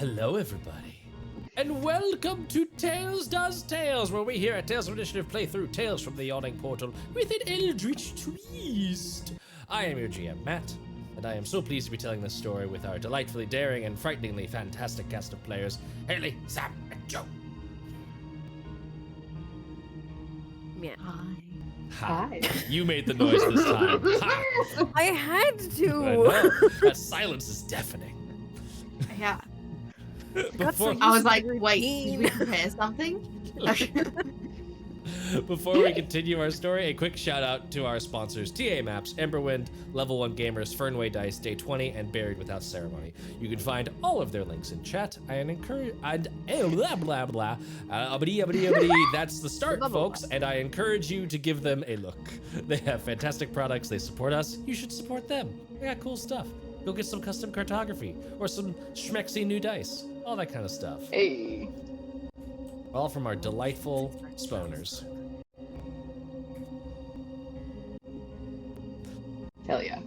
Hello, everybody, and welcome to Tales Does Tales, where we here at Tales of Initiative play through Tales from the Yawning Portal with an eldritch twist. I am your GM, Matt, and I am so pleased to be telling this story with our delightfully daring and frighteningly fantastic cast of players, Haley, Sam, and Joe. Yeah. Hi. You made the noise this time. Hi. I had I to. know. That silence is deafening. Yeah. Before, I was like, wait, did we prepare something? Before we continue our story, a quick shout out to our sponsors, TA Maps, Emberwind, Level 1 Gamers, Fernway Dice, Day 20, and Buried Without Ceremony. You can find all of their links in chat. I encourage, blah, blah, blah. That's the start, folks, and I encourage you to give them a look. They have fantastic products. They support us. You should support them. They got cool stuff. Go get some custom cartography or some schmexy new dice. All that kind of stuff. Hey. All from our delightful spawners. Hell yeah.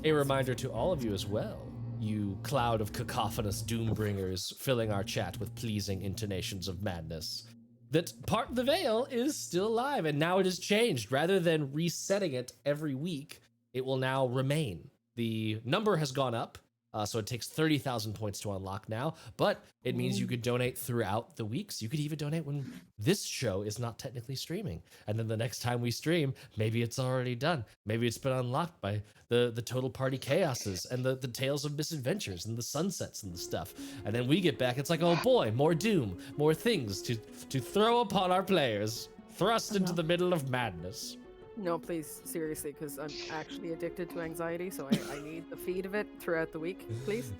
A reminder to all of you as well, you cloud of cacophonous doombringers filling our chat with pleasing intonations of madness, that Part of the Veil is still alive, and now it has changed. Rather than resetting it every week, it will now remain. The number has gone up, so it takes 30,000 points to unlock now, but it means you could donate throughout the weeks. You could even donate when this show is not technically streaming. And then the next time we stream, maybe it's already done. Maybe it's been unlocked by the total party chaoses and the tales of misadventures and the sunsets and the stuff. And then we get back, it's like, oh boy, more doom, more things to throw upon our players, thrust into the middle of madness. No, please, seriously, because I'm actually addicted to anxiety, so I need the feed of it throughout the week, please.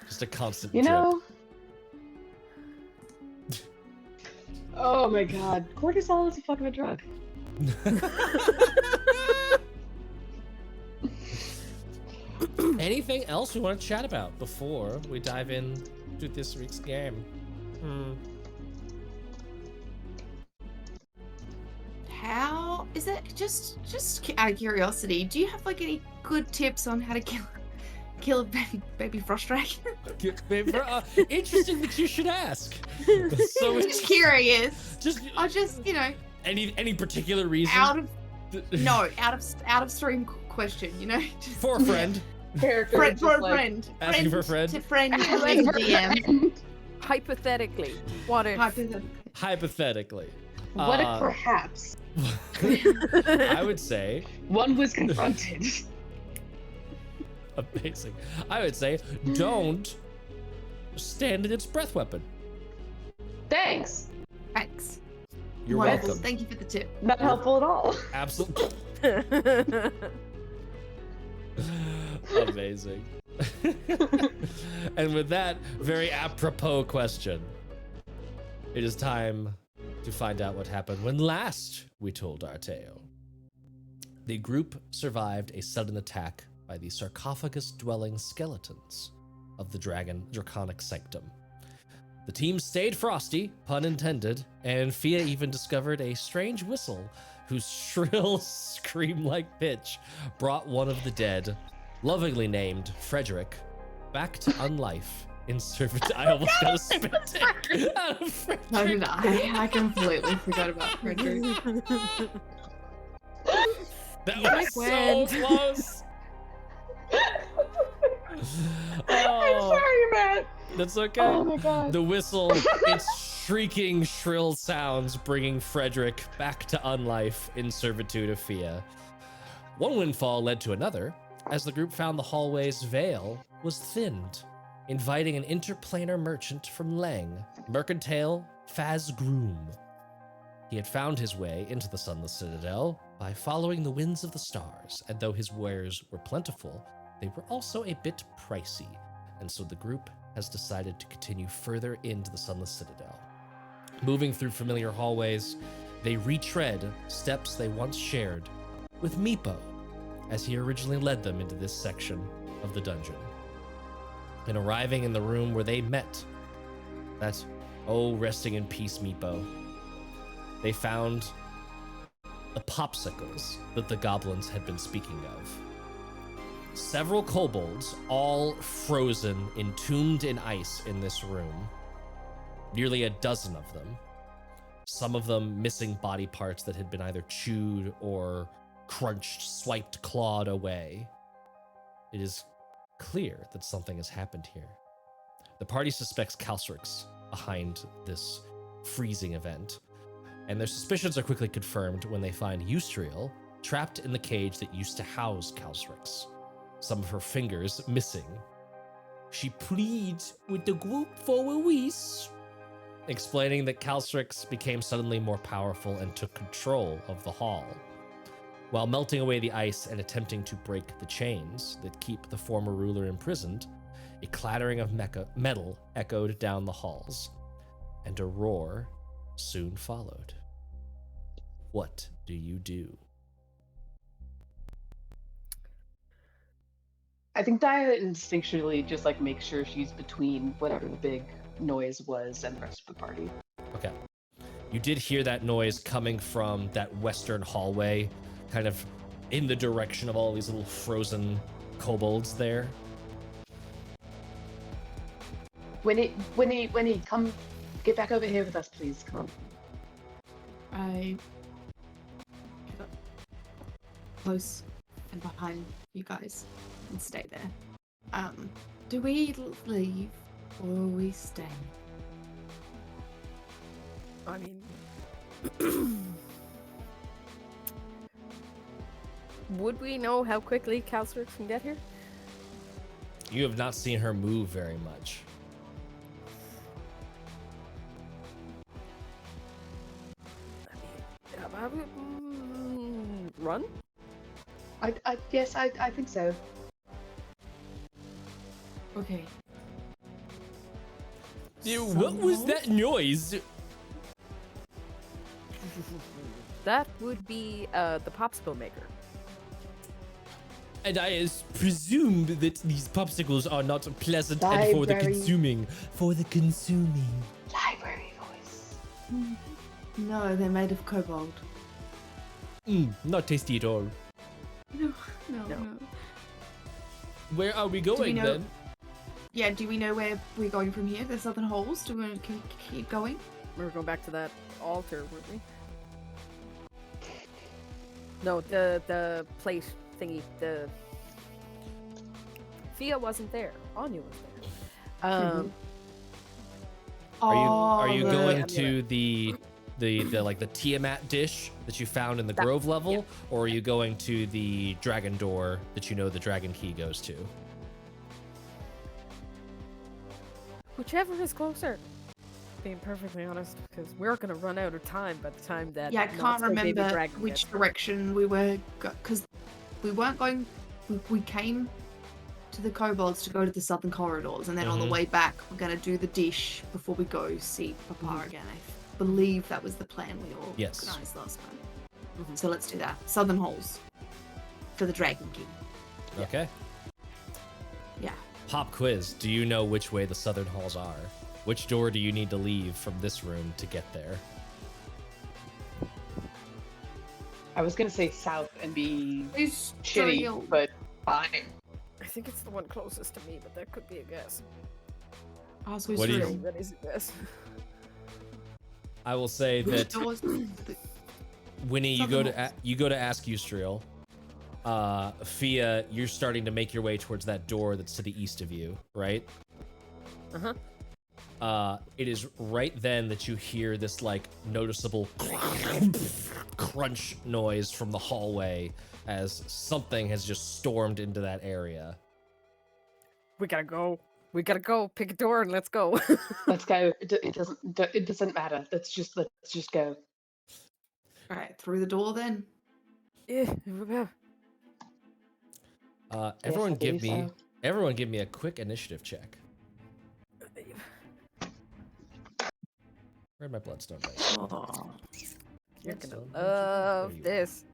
Just a constant You drip. know. Oh my god. Cortisol is a fuck of a drug. Anything else we want to chat about before we dive in to this week's game? How is it? Just out of curiosity, do you have like any good tips on how to kill a baby frost dragon? Interesting that you should ask. So Just curious. just any particular reason? out of stream question, just For a friend. Character friend just for a like, friend. Asking for a friend? To friend Asking for a DM. Hypothetically, what if? Hypothetically. What if perhaps I would say one was confronted? amazing. I would say don't stand in its breath weapon. Thanks. Thanks. You're Wonderful. welcome. Thank you for the tip. Not helpful at all. Absolutely. Amazing. And with that very apropos question, it is time to find out what happened when last we told our tale. The group survived a sudden attack by the sarcophagus-dwelling skeletons of the draconic sanctum. The team stayed frosty, pun intended, and Fia even discovered a strange whistle whose shrill scream-like pitch brought one of the dead, lovingly named Frederick, back to unlife in servitude. I almost got a spit take out of Frederick. So did I completely forgot about Frederick. That was so went. close. I'm sorry, Matt. That's okay. Oh my god. The whistle, its shrieking, shrill sounds bringing Frederick back to unlife in servitude of Fia. One windfall led to another, as the group found the hallway's veil was thinned, inviting an interplanar merchant from Lang, Mercantile Fazgroom. He had found his way into the Sunless Citadel by following the winds of the stars, and though his wares were plentiful, they were also a bit pricey, and so the group has decided to continue further into the Sunless Citadel. Moving through familiar hallways, they retread steps they once shared with Meepo, as he originally led them into this section of the dungeon. And arriving in the room where they met, that, oh, resting in peace, Meepo, they found the popsicles that the goblins had been speaking of. several kobolds, all frozen, entombed in ice in this room. Nearly a dozen of them. Some of them missing body parts that had been either chewed or crunched, swiped, clawed away. It is clear that something has happened here. The party suspects Calcryx behind this freezing event, and their suspicions are quickly confirmed when they find Yusdrayl trapped in the cage that used to house Calcryx, some of her fingers missing. She pleads with the group for a wish, explaining that Calcryx became suddenly more powerful and took control of the hall. While melting away the ice and attempting to break the chains that keep the former ruler imprisoned, a clattering of metal echoed down the halls, and a roar soon followed. What do you do? I think Dia instinctually just like makes sure she's between whatever the big noise was and the rest of the party. Okay. You did hear that noise coming from that western hallway, kind of in the direction of all these little frozen kobolds there. Winnie, come get back over here with us, please. Come on. I get up close and behind you guys and stay there. Do we leave or we stay? I mean, would we know how quickly Calcryx can get here? You have not seen her move very much. I would run. Yes, I think so. Okay. What was that noise? That would be the popsicle maker. And I presume that these popsicles are not pleasant and for the Library. consuming. For the consuming. Library voice. No, they're made of cobalt. Not tasty at all. No. Where are we going know- then? Yeah, do we know where we're going from here? The southern halls? Do we want to keep going? We were going back to that altar, weren't we? No, the plate thingy. The Fia wasn't there. Anya was there. Are you the- going to the like the Tiamat dish that you found in the Grove level, yeah. or are you going to the dragon door that you know the dragon key goes to? Whichever is closer. Being perfectly honest, because we're gonna run out of time by the time that. Yeah, I can't not-so-baby remember dragon which gets here. direction we were, because we weren't going. We came to the kobolds to go to the southern corridors, and then on the Mhm. way back, we're gonna do the dish before we go see Papa again. I believe that was the plan we all Yes. organized last time. Mhm. So let's do that. Southern halls for the Dragon King. Okay. Yeah. Pop quiz. Do you know which way the southern halls are? Which door do you need to leave from this room to get there? I was gonna say south and be shitty, Yusdrayl. but fine. I think it's the one closest to me, but that could be a guess. Ask What do you- Yusdrayl. That is a guess. I will say Which that doors? Winnie, you Southern go to you go to ask Yusdrayl. Fia, you're starting to make your way towards that door that's to the east of you, right? It is right then that you hear this like noticeable crunch noise from the hallway as something has just stormed into that area. We gotta go. We gotta go. Pick a door and let's go. Let's go. It doesn't matter. Let's just go. All right, through the door then. Yeah. Everyone I give believe me so. everyone give me a quick initiative check. Where'd my bloodstone dice? You're gonna Bloodstone, love there you are. this.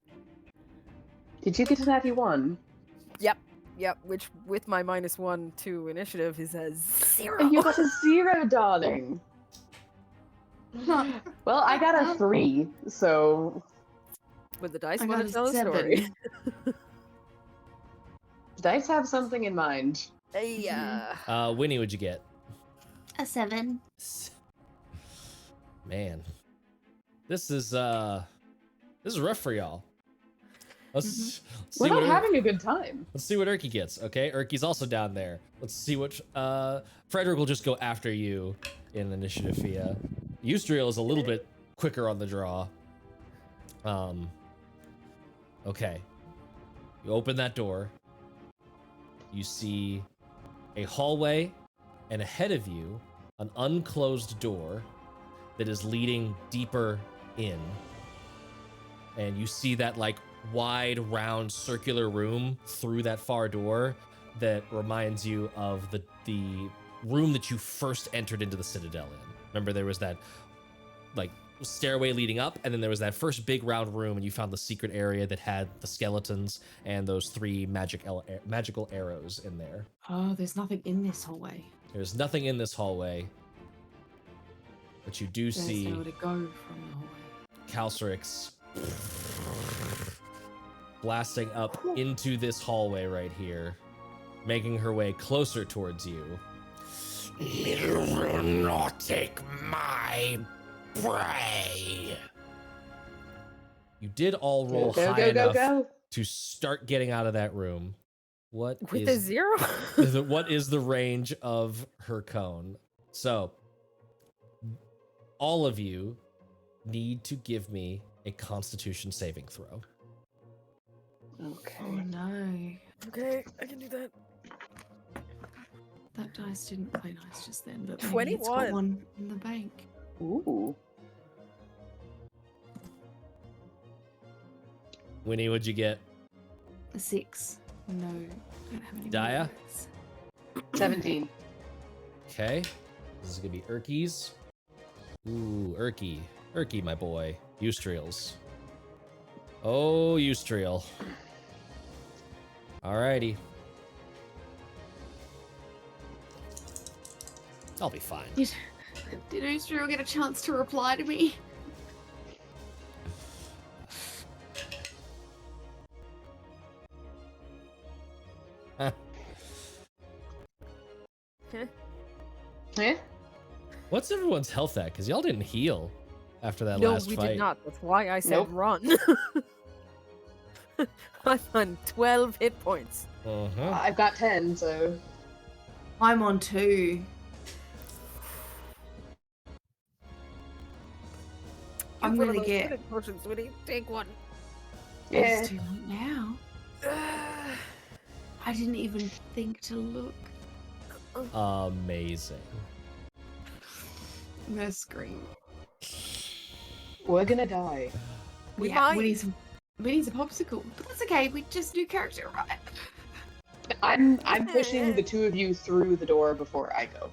Did you get an natty one? Yep, which with my -1 to initiative is a 0. Oh, you got a 0, darling. Well, I got a 3, so With the dice I want got to a tell a 7. story. Dice have something in mind. Yeah. Winnie, what'd you get? A 7. Man, this is rough for y'all. Let's We're see not what having a good time. let's see what Erky gets. Okay, Erky's also down there. Let's see what Frederick will just go after you in initiative. Fia. Yusdrayl is a little bit quicker on the draw. Okay. You open that door. You see a hallway, and ahead of you, an unclosed door that is leading deeper in. And you see that like wide, round, circular room through that far door that reminds you of the room that you first entered into the Citadel in. Remember, there was that like stairway leading up, and then there was that first big round room, and you found the secret area that had the skeletons and those 3 magical arrows in there. Oh, there's nothing in this hallway. There's nothing in this hallway, but you do There's see nowhere to go from the hallway. Calcryx blasting up into this hallway right here, making her way closer towards you. You will not take my prey. You did all roll high enough to start getting out of that room. What With is a 0? what is the range of her cone? So, all of you need to give me a Constitution saving throw. Okay. Oh no. Okay, I can do that. That dice didn't play nice just then, but maybe it's got 21. one in the bank. Ooh. Winnie, what'd you get? A 6. No, I don't have any. Daya? more dice. 17. Okay. This is gonna be Erky's. Ooh, Erky. Erky, my boy. Yusdrayl's. Oh, Yusdrayl. Alrighty. I'll be fine. Did Yusdrayl get a chance to reply to me? Eh? What's everyone's health at? Because y'all didn't heal after that No, last we fight. did not. That's why I said Nope. run. I'm on 12 hit points. Uh-huh. I've got 10, so. I'm on 2. I'm Use one of gonna those get. healing potions, Winnie. Take one. Yeah. It's too late now. I didn't even think to look. Amazing. I'm gonna scream. We're gonna die. We Yeah, might. we need a popsicle, but that's okay. We just do character, right? I'm pushing the 2 of you through the door before I go.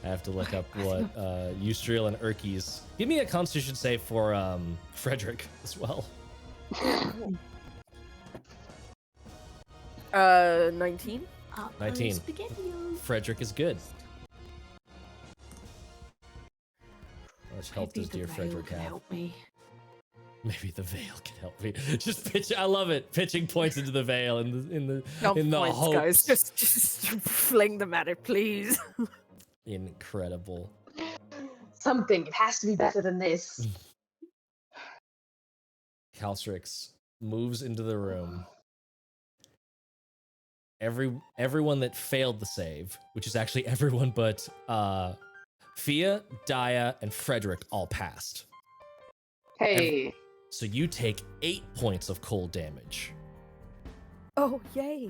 I have to look up what Yusdrayl and Erky's. Give me a Constitution save for Frederick as well. 19. 19. Spaghetti-o. Frederick is good. How much health Maybe does the dear veil Frederick can have? help me. Maybe the veil can help me. Just pitch. I love it. Pitching points into the veil Dump in the points, hopes. guys. Just fling them at it, please. Incredible. Something. It has to be better than this. Calcryx moves into the room. Everyone that failed the save, which is actually everyone but Fia, Daya, and Frederick all passed. Hey. So you take 8 points of cold damage. Oh, yay.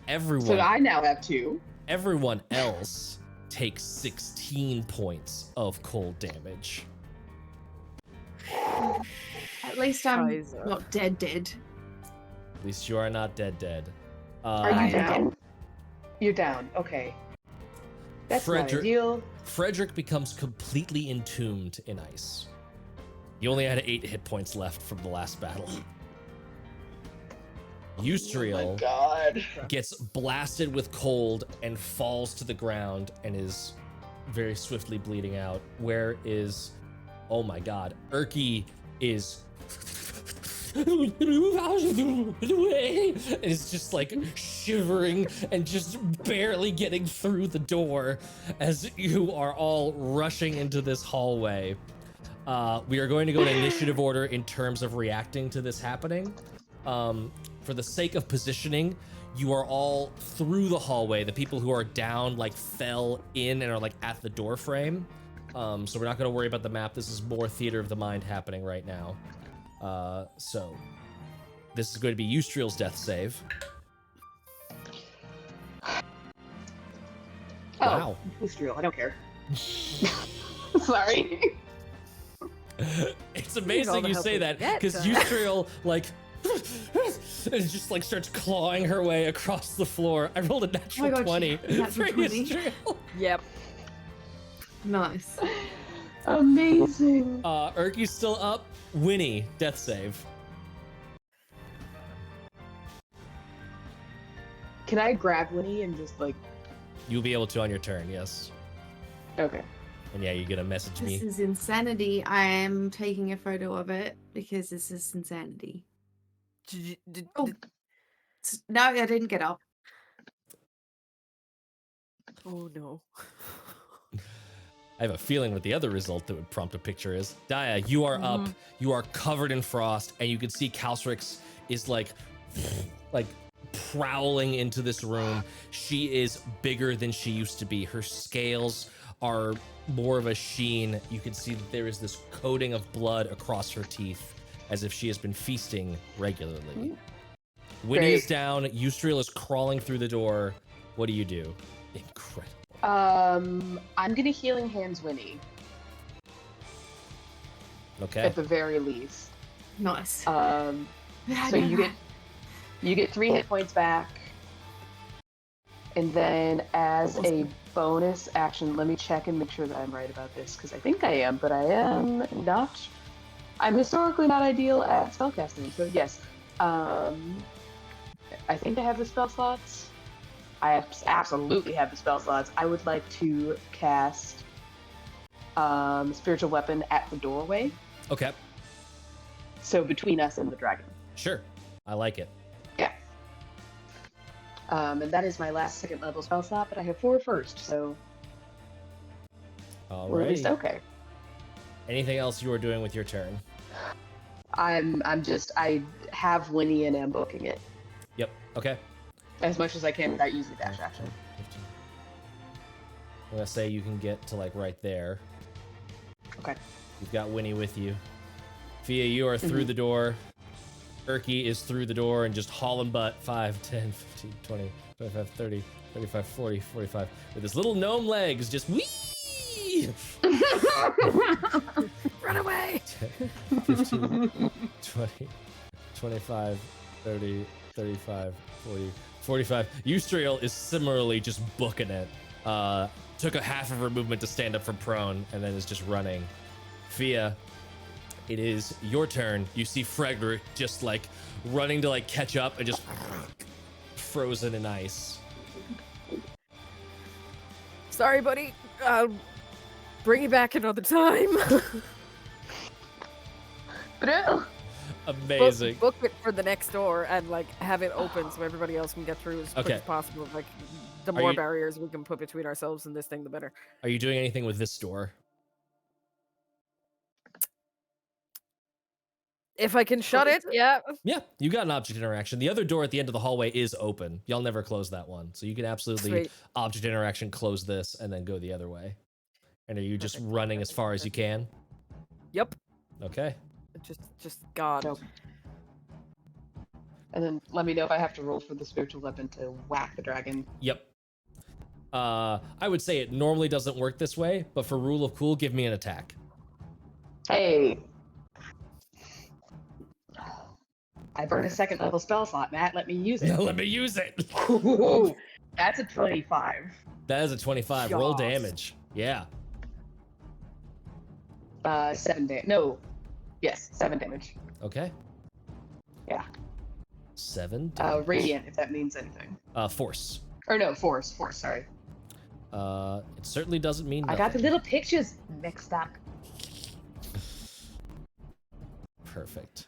So I now have 2. Everyone else takes 16 points of cold damage. At least I'm Scheiße. not dead. At least you are not dead. Are I you am. down? You're down. Okay. That's not Frederick- ideal. Frederick becomes completely entombed in ice. You only had 8 hit points left from the last battle. Yusdrayl God. gets blasted with cold and falls to the ground and is very swiftly bleeding out. Where is, oh my god, Erky is it's just like shivering and just barely getting through the door as you are all rushing into this hallway. We are going to go in initiative order in terms of reacting to this happening. For the sake of positioning, you are all through the hallway. The people who are down like fell in and are like at the door frame. So we're not going to worry about the map. This is more theater of the mind happening right now. So this is going to be Yusdrayl's death save. Wow. Yusdrayl, I don't care. Sorry. It's amazing you say that because Yusdrayl like and just like starts clawing her way across the floor. I rolled a natural 20 for Yusdrayl. Yep. Nice. Amazing. Urky's still up. Winnie, death save. Can I grab Winnie and just like... You'll be able to on your turn, yes. Okay. And yeah, you're gonna message me. This is insanity. I am taking a photo of it because this is insanity. Oh. No, I didn't get up. Oh no. I have a feeling what the other result that would prompt a picture is. Daya, you are up. You are covered in frost, and you can see Calcryx is like prowling into this room. She is bigger than she used to be. Her scales are more of a sheen. You can see that there is this coating of blood across her teeth, as if she has been feasting regularly. Winnie is down. Yusdrayl is crawling through the door. What do you do? Incredible. I'm gonna Healing Hands Winnie. Okay. At the very least. Nice. So you get 3 hit points back. And then as a bonus action, let me check and make sure that I'm right about this, because I think I am, but I am not. I'm historically not ideal at spellcasting, so yes. I think I have the spell slots. I absolutely have the spell slots. I would like to cast Spiritual Weapon at the doorway. Okay. So between us and the dragon. Sure. I like it. Yeah. And that is my last 2nd level spell slot, but I have 4 first, so we're at least okay. Anything else you are doing with your turn? I have Winnie and am booking it. Yep. Okay. As much as I can without using dash action. 15. I'm gonna say you can get to like right there. Okay. You've got Winnie with you. Fia, you are through the door. Urky is through the door and just hauling butt. 5, 10, 15, 20, 25, 30, 35, 40, 45. With his little gnome legs, just whee! Run away! 10, 15, 20, 25, 30, 35, 40, 45. Yusdrayl is similarly just booking it. Took a half of her movement to stand up from prone and then is just running. Fia, it is your turn. You see Frederick just like running to like catch up and just frozen in ice. Sorry, buddy. I'll bring you back another time. Amazing. Book it for the next door and like have it open so everybody else can get through as quick as possible. Like the more barriers we can put between ourselves and this thing, the better. Are you doing anything with this door? If I can shut it, yeah. Yeah, you got an object interaction. The other door at the end of the hallway is open. Y'all never close that one. So you can absolutely object interaction, close this, and then go the other way. And are you just running as far as you can? Yep. Okay. Just God. Nope. And then let me know if I have to roll for the spiritual weapon to whack the dragon. Yep. I would say it normally doesn't work this way, but for rule of cool, give me an attack. Hey. I burned a 2nd level spell slot, Matt. Let me use it. Let me use it. Ooh, that's a 25. That is a 25. Roll damage. Yeah. 7 damage. No. Yes, 7 damage. Okay. Yeah. 7 damage. Radiant, if that means anything. Force. Or no, force, sorry. It certainly doesn't mean nothing. I got the little pictures mixed up. Perfect.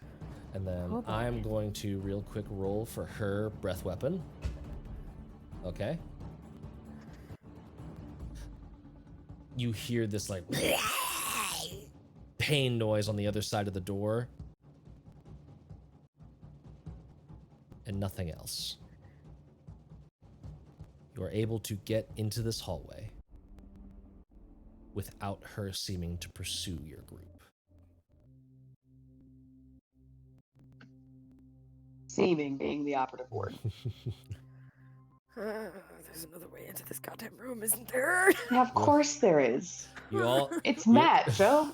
And then Oh, boy. I'm going to real quick roll for her breath weapon. Okay. You hear this like pain noise on the other side of the door. And nothing else. You are able to get into this hallway without her seeming to pursue your group. Seeming being the operative word. There's another way into this goddamn room, isn't there? Yeah, of course there is. You all It's Matt, Joe.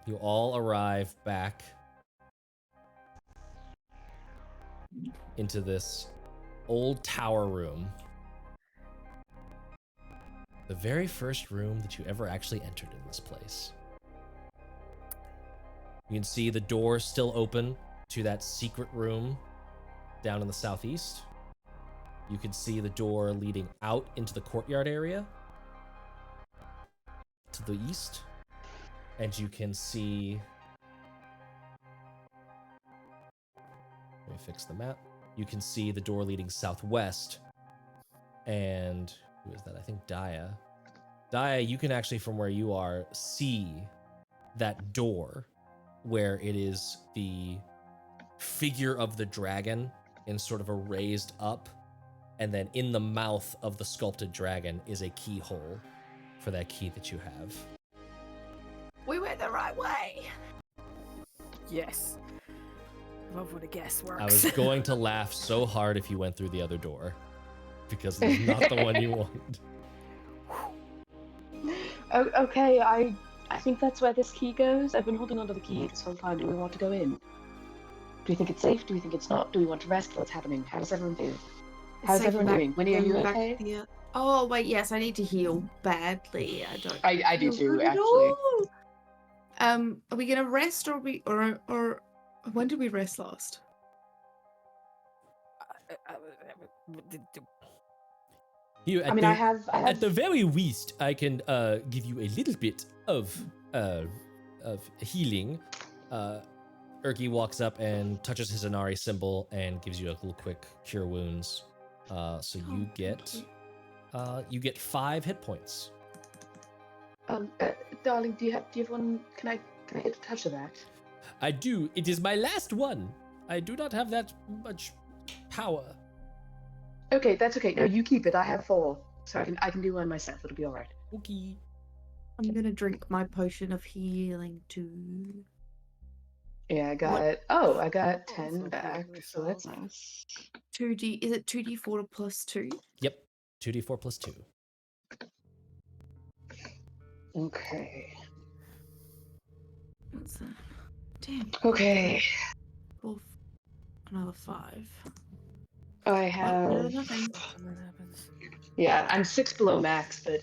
you all arrive back into this old tower room. The very first room that you ever actually entered in this place. You can see the door still open to that secret room down in the southeast. You can see the door leading out into the courtyard area to the east. And you can see... Let me fix the map. You can see the door leading southwest. And who is that? I think Daya. Daya, you can actually, from where you are, see that door where it is the figure of the dragon in sort of a raised up, and then in the mouth of the sculpted dragon is a keyhole for that key that you have. We went the right way. Yes. Love when a guess works. I was going to laugh so hard if you went through the other door, because it's not the one you want. Okay, I think that's where this key goes. I've been holding onto the key this whole time. Do we want to go in? Do we think it's safe? Do we think it's not? Do we want to rest? What's happening? How does everyone do? How's Safe everyone back- doing? Winnie, are you back okay? here. Oh wait, yes, I need to heal badly. I don't. I do feel too, good at actually. all. Are we gonna rest, or when did we rest last? You, I mean, I have At the very least, I can give you a little bit of healing. Erky walks up and touches his Inari symbol and gives you a little quick cure wounds. So you get 5 hit points. Darling, do you have one? Can I get a touch of that? I do. It is my last one. I do not have that much power. Okay, that's okay. No, you keep it. I have 4, so I can do one myself. It'll be all right. Okay. I'm gonna drink my potion of healing too. Yeah, I got What- it. Oh, I got Also 10 heal back, so that's myself. nice. 2d. Is it 2d4 to plus 2? Yep. 2d4 plus 2. Okay. What's that? Damn. Okay. Another 5. I Oh, have. nothing. When that happens. Yeah, I'm 6 below max, but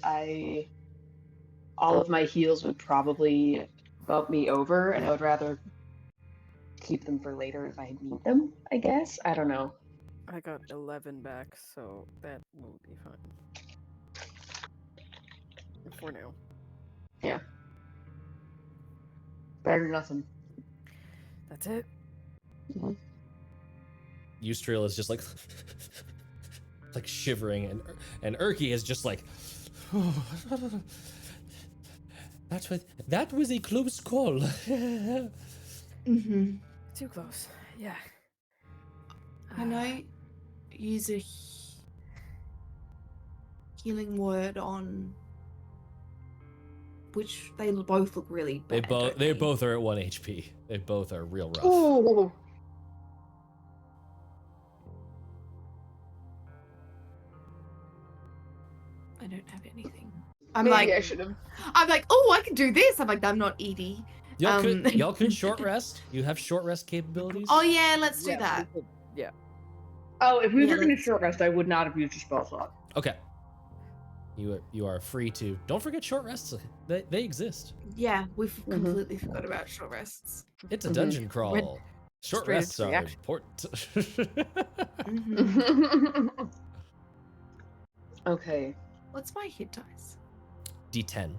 all of my heals would probably bump me over, and I would rather keep them for later if I need them, I guess. I don't know. I got 11 back, so that will be fine. For now. Better than nothing. That's it. Yusdrayl is just like like shivering, and Erky is just like that was a close call. Mm-hmm. Too close. Yeah. Can I use a healing word on which they both look really bad? They both are at 1 HP. They both are real rough. Oh. I don't have anything. I'm Maybe like, I should have. oh, I can do this. I'm like, I'm not Edie. Y'all could short rest. You have short rest capabilities. Oh yeah, let's do Yeah, that. we could- Yeah. Oh, if we Yeah, were going to let's- short rest, I would not have used a spell slot. Okay. You are free to. Don't forget short rests. They exist. Yeah, we've completely forgot about short rests. It's a Mhm. dungeon crawl. Short straight rests into are reaction. important. Mhm. Okay. What's my hit dice? D10.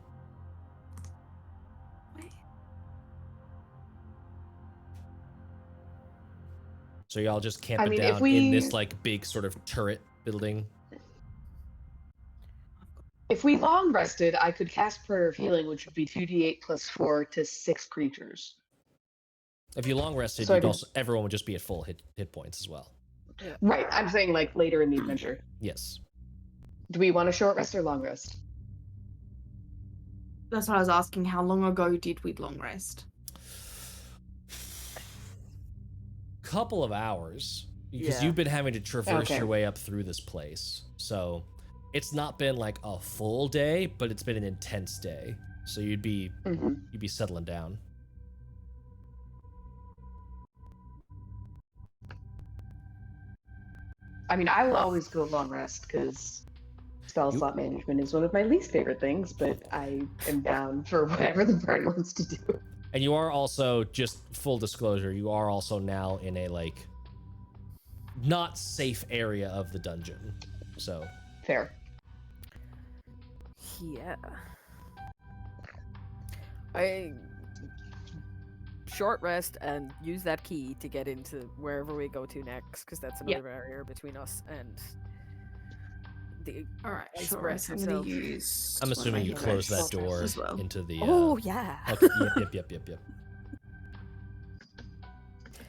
Wait. So y'all just camping mean, down in this like big sort of turret building. If we long rested, I could cast Prayer of Healing, which would be 2d8 plus 4 to 6 creatures. If you long rested, So everyone would just be at full hit points as well. Yeah. Right, I'm saying like later in the adventure. Yes. Do we want a short rest or long rest? That's what I was asking. How long ago did we long rest? Couple of hours, because Yeah. you've been having to traverse your way up through this place. So it's not been like a full day, but it's been an intense day. So you'd be settling down. I mean, I will always go long rest because spell slot management is one of my least favorite things, but I am down for whatever the party wants to do. And you are also, just full disclosure, you are also now in a like not safe area of the dungeon. So Fair. Yeah. I short rest and use that key to get into wherever we go to next, because that's another barrier between us and the All right, ice short breath rest. I'm going itself. to use. I'm assuming you close that door as well. into the. Oh yeah. Okay, yep.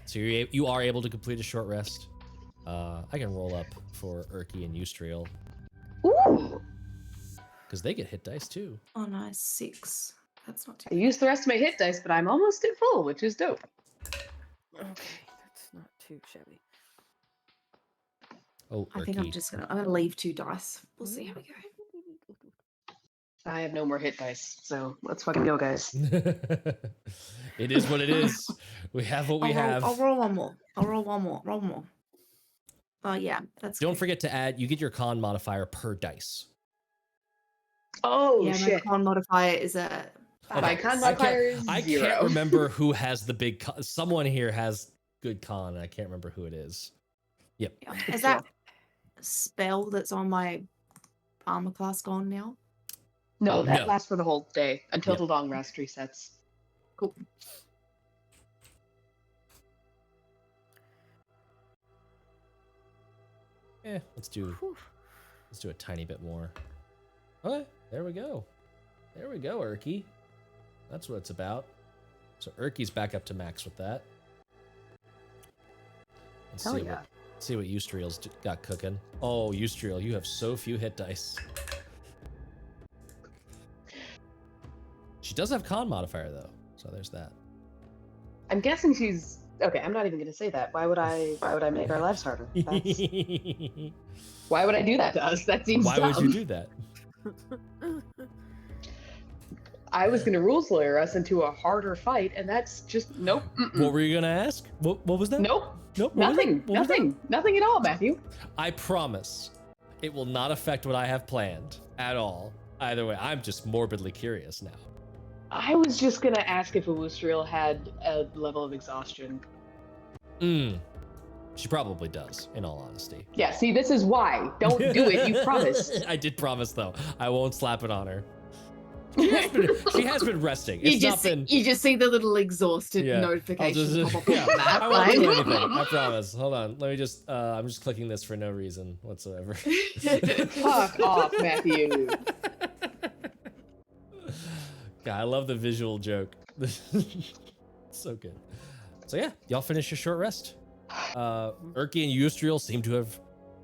So you are able to complete a short rest. I can roll up for Urki and Yusdrayl Ooh! because they get hit dice too. Oh, nice. 6. That's not too I bad. used the rest of my hit dice, but I'm almost at full, which is dope. Okay, that's not too shabby. Oh, I think I'm gonna leave 2 dice. We'll see how we go. I have no more hit dice, so let's fucking go, guys. It is what it is. We have what we have. I'll roll one more. Roll more. Oh yeah, that's Don't good. forget to add. You get your con modifier per dice. Oh, Yeah, shit. my con modifier is a. My con modifier is I 0. can't remember who has the big con. Someone here has good con. I can't remember who it is. Yep. Yeah. Is that spell that's on my armor class gone now? No, that No. lasts for the whole day until the long rest resets. Cool. Let's do a tiny bit more. Okay, there we go. There we go, Urki. That's what it's about. So Urki's back up to max with that. Let's see what Yusdrayl's got cooking. Oh, Yusdrayl, you have so few hit dice. She does have con modifier though, so there's that. I'm guessing she's okay. I'm not even going to say that. Why would I make our lives harder? Why would I do that to us? That seems Why dumb. would you do that? I was going to rules lawyer us into a harder fight, and that's just nope. What were you gonna ask? What was that? Nope. Nope. What was Nothing. that? What was that? Nothing at all, Matthew. I promise, it will not affect what I have planned at all. Either way, I'm just morbidly curious now. I was just going to ask if a Yusdrayl had a level of exhaustion. She probably does, in all honesty. Yeah, see, this is why. Don't do it, you promised. I did promise, though. I won't slap it on her. She has been resting. It's not been... You just see the little exhausted notification pop up on the map. I won't do anything. I promise. Hold on. Let me just... I'm just clicking this for no reason whatsoever. Fuck off, Matthew. God, I love the visual joke. So good. So yeah, y'all finish your short rest. Urki and Yusdrayl seem to have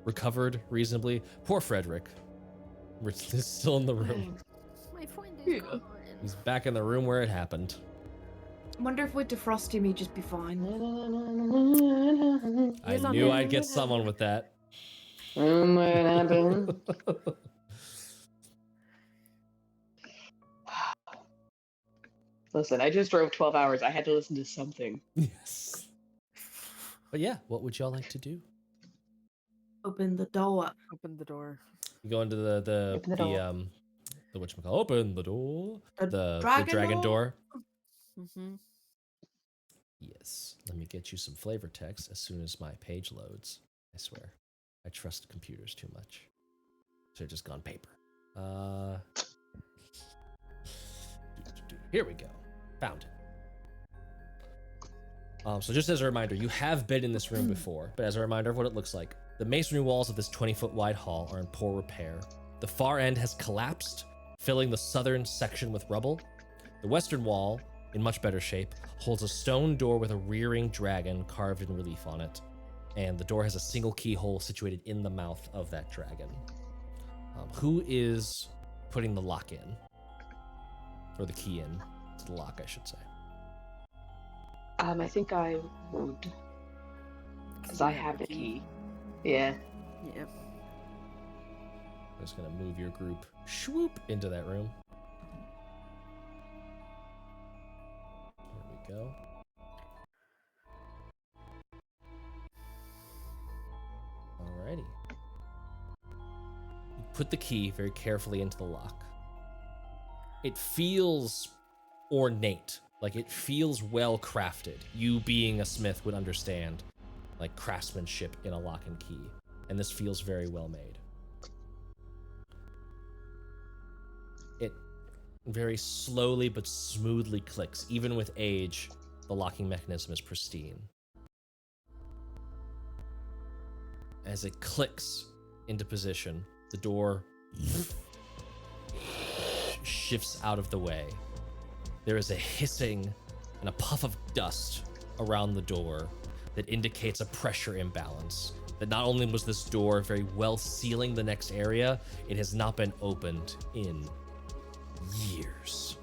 recovered reasonably. Poor Frederick. We're still in the room. My friend is gone. He's back in the room where it happened. I wonder if we defrost him, he'd just be fine. I knew I'd get someone with that. Listen, I just drove 12 hours. I had to listen to something. Yes. But yeah, what would y'all like to do? Open the door. Open the door. You go into the whatchamacallit? Open the door. The dragon door. Mm-hmm. Yes. Let me get you some flavor text as soon as my page loads. I swear. I trust computers too much. Should have just gone paper. Here we go. Found it. So just as a reminder, you have been in this room before, but as a reminder of what it looks like, the masonry walls of this 20-foot wide hall are in poor repair. The far end has collapsed, filling the southern section with rubble. The western wall, in much better shape, holds a stone door with a rearing dragon carved in relief on it. And the door has a single keyhole situated in the mouth of that dragon. Who is putting the lock in? Or the key in to the lock, I should say. I think I would. Because I have the key. Yeah. Yeah. I'm just gonna move your group swoop into that room. There we go. Alrighty. You put the key very carefully into the lock. It feels ornate. Like, it feels well crafted. You being a smith would understand, like, craftsmanship in a lock and key. And this feels very well made. It very slowly but smoothly clicks. Even with age, the locking mechanism is pristine. As it clicks into position, the door shifts out of the way. There is a hissing and a puff of dust around the door that indicates a pressure imbalance. That not only was this door very well sealing the next area, it has not been opened in years.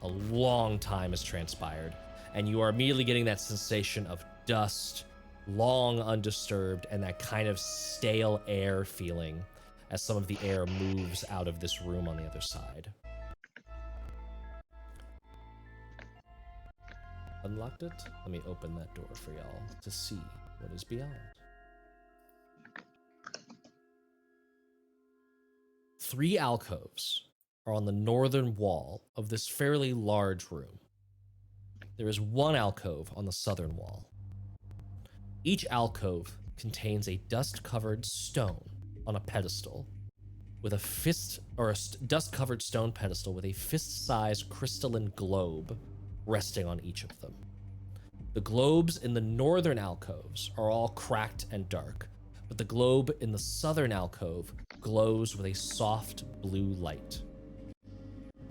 A long time has transpired, and you are immediately getting that sensation of dust, long undisturbed, and that kind of stale air feeling as some of the air moves out of this room on the other side. Unlocked it? Let me open that door for y'all to see what is beyond. 3 alcoves are on the northern wall of this fairly large room. There is 1 alcove on the southern wall. Each alcove contains a dust-covered stone on a pedestal with a dust-covered stone pedestal with a fist-sized crystalline globe resting on each of them. The globes in the northern alcoves are all cracked and dark, but the globe in the southern alcove glows with a soft blue light.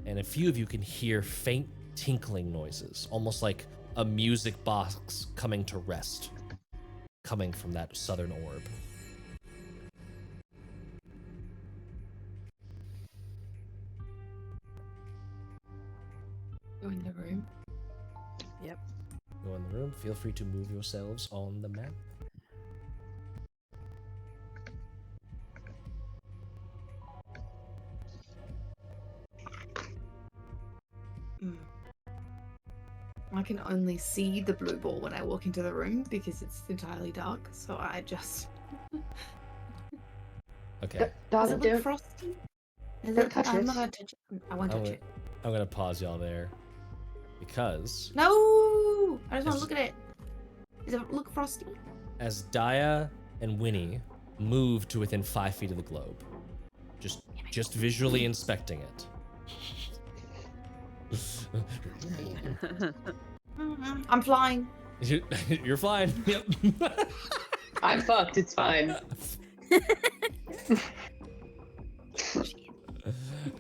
And a few of you can hear faint tinkling noises, almost like a music box coming to rest, coming from that southern orb. Go in the room. Yep. Go in the room. Feel free to move yourselves on the map. I can only see the blue ball when I walk into the room because it's entirely dark, so I just... Okay. Does it look frosty? Don't touch I'm it. not gonna touch it. I won't touch it. I'm gonna pause y'all there because No! I just want to look at it. Does it look frosty? as Daya and Winnie move to within 5 feet of the globe, just visually inspecting it. I'm flying. You're fine. Yep. I'm fucked. It's fine.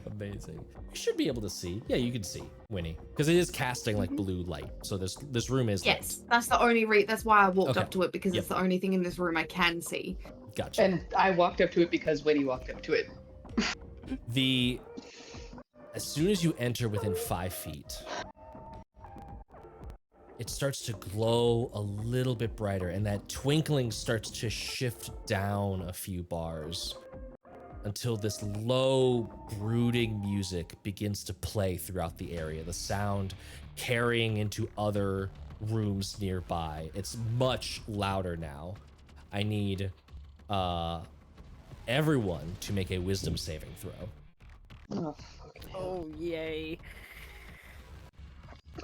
Amazing. You should be able to see. Yeah, you can see Winnie because it is casting like blue light. So this room is Yes, that's the only that's why I walked Okay. up to it because Yep. it's the only thing in this room I can see. lit. Gotcha. And I walked up to it because Winnie walked up to it. As soon as you enter within 5 feet, it starts to glow a little bit brighter, and that twinkling starts to shift down a few bars until this low, brooding music begins to play throughout the area, the sound carrying into other rooms nearby. It's much louder now. I need everyone to make a wisdom saving throw. Oh, Oh, yay.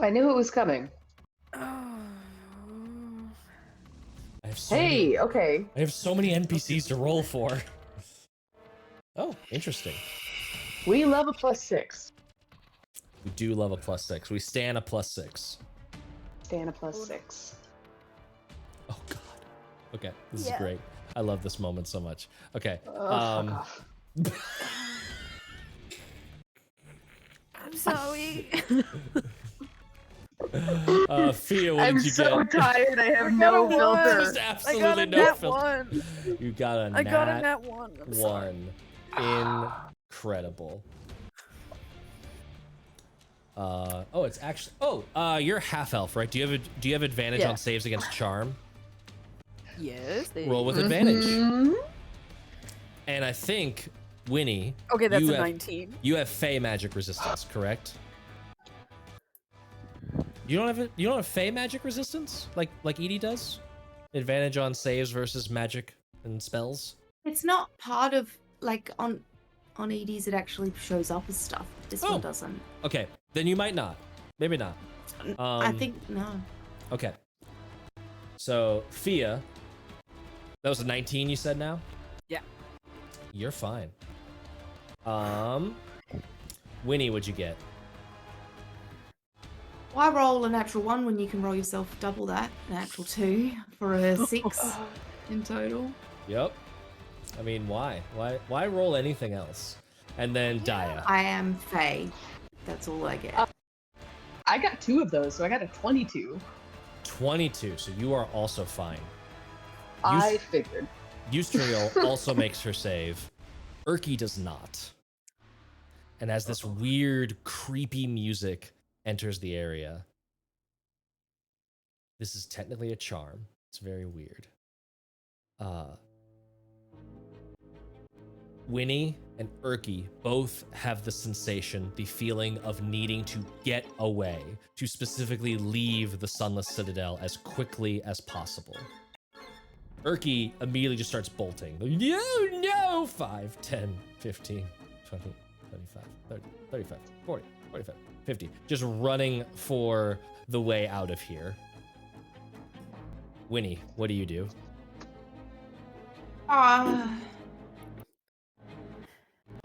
I knew it was coming. Oh. I have so Hey, many, okay. I have so many NPCs to roll for. Oh, interesting. We love a +6. We do love a +6. We stan a +6. Stan a +6. Oh God. Okay, this is great. I love this moment so much. Okay. Fuck off. I'm sorry. Fia, what I'm did you so get? tired. I have I got no a filter. There's I got absolutely a no nat filter. 1. You got a I got a nat nat 1. I'm sorry. 1. Incredible. Oh, it's actually. Oh, you're half elf, right? Do you have advantage Yeah. on saves against charm? Yes. Roll with advantage. Mhm. And I think Winnie. Okay, that's you a have, 19. You have Fey magic resistance, correct? You don't have Fey magic resistance like Edie does? Advantage on saves versus magic and spells? It's not part of like on EDs. It actually shows up as stuff. This Oh. one doesn't. Okay, then you might not. Maybe not. I think no. Okay. So Fia, that was a 19 you said now? Yeah. You're fine. Winnie, what'd you get? Why roll a natural 1 when you can roll yourself double that? A natural 2 for a 6 in total. Yep. I mean, why? Why roll anything else? And then Daya. I am Faye. That's all I get. I got 2 of those, so I got a 22. 22, so you are also fine. I figured. Yusdrayl also makes her save. Urki does not. And as this weird, creepy music enters the area, this is technically a charm. It's very weird. Winnie and Urki both have the sensation, the feeling of needing to get away, to specifically leave the Sunless Citadel as quickly as possible. Urki immediately just starts bolting. No! 5, 10, 15, 20, 25, 30, 35, 40, 45, 50. Just running for the way out of here. Winnie, what do you do?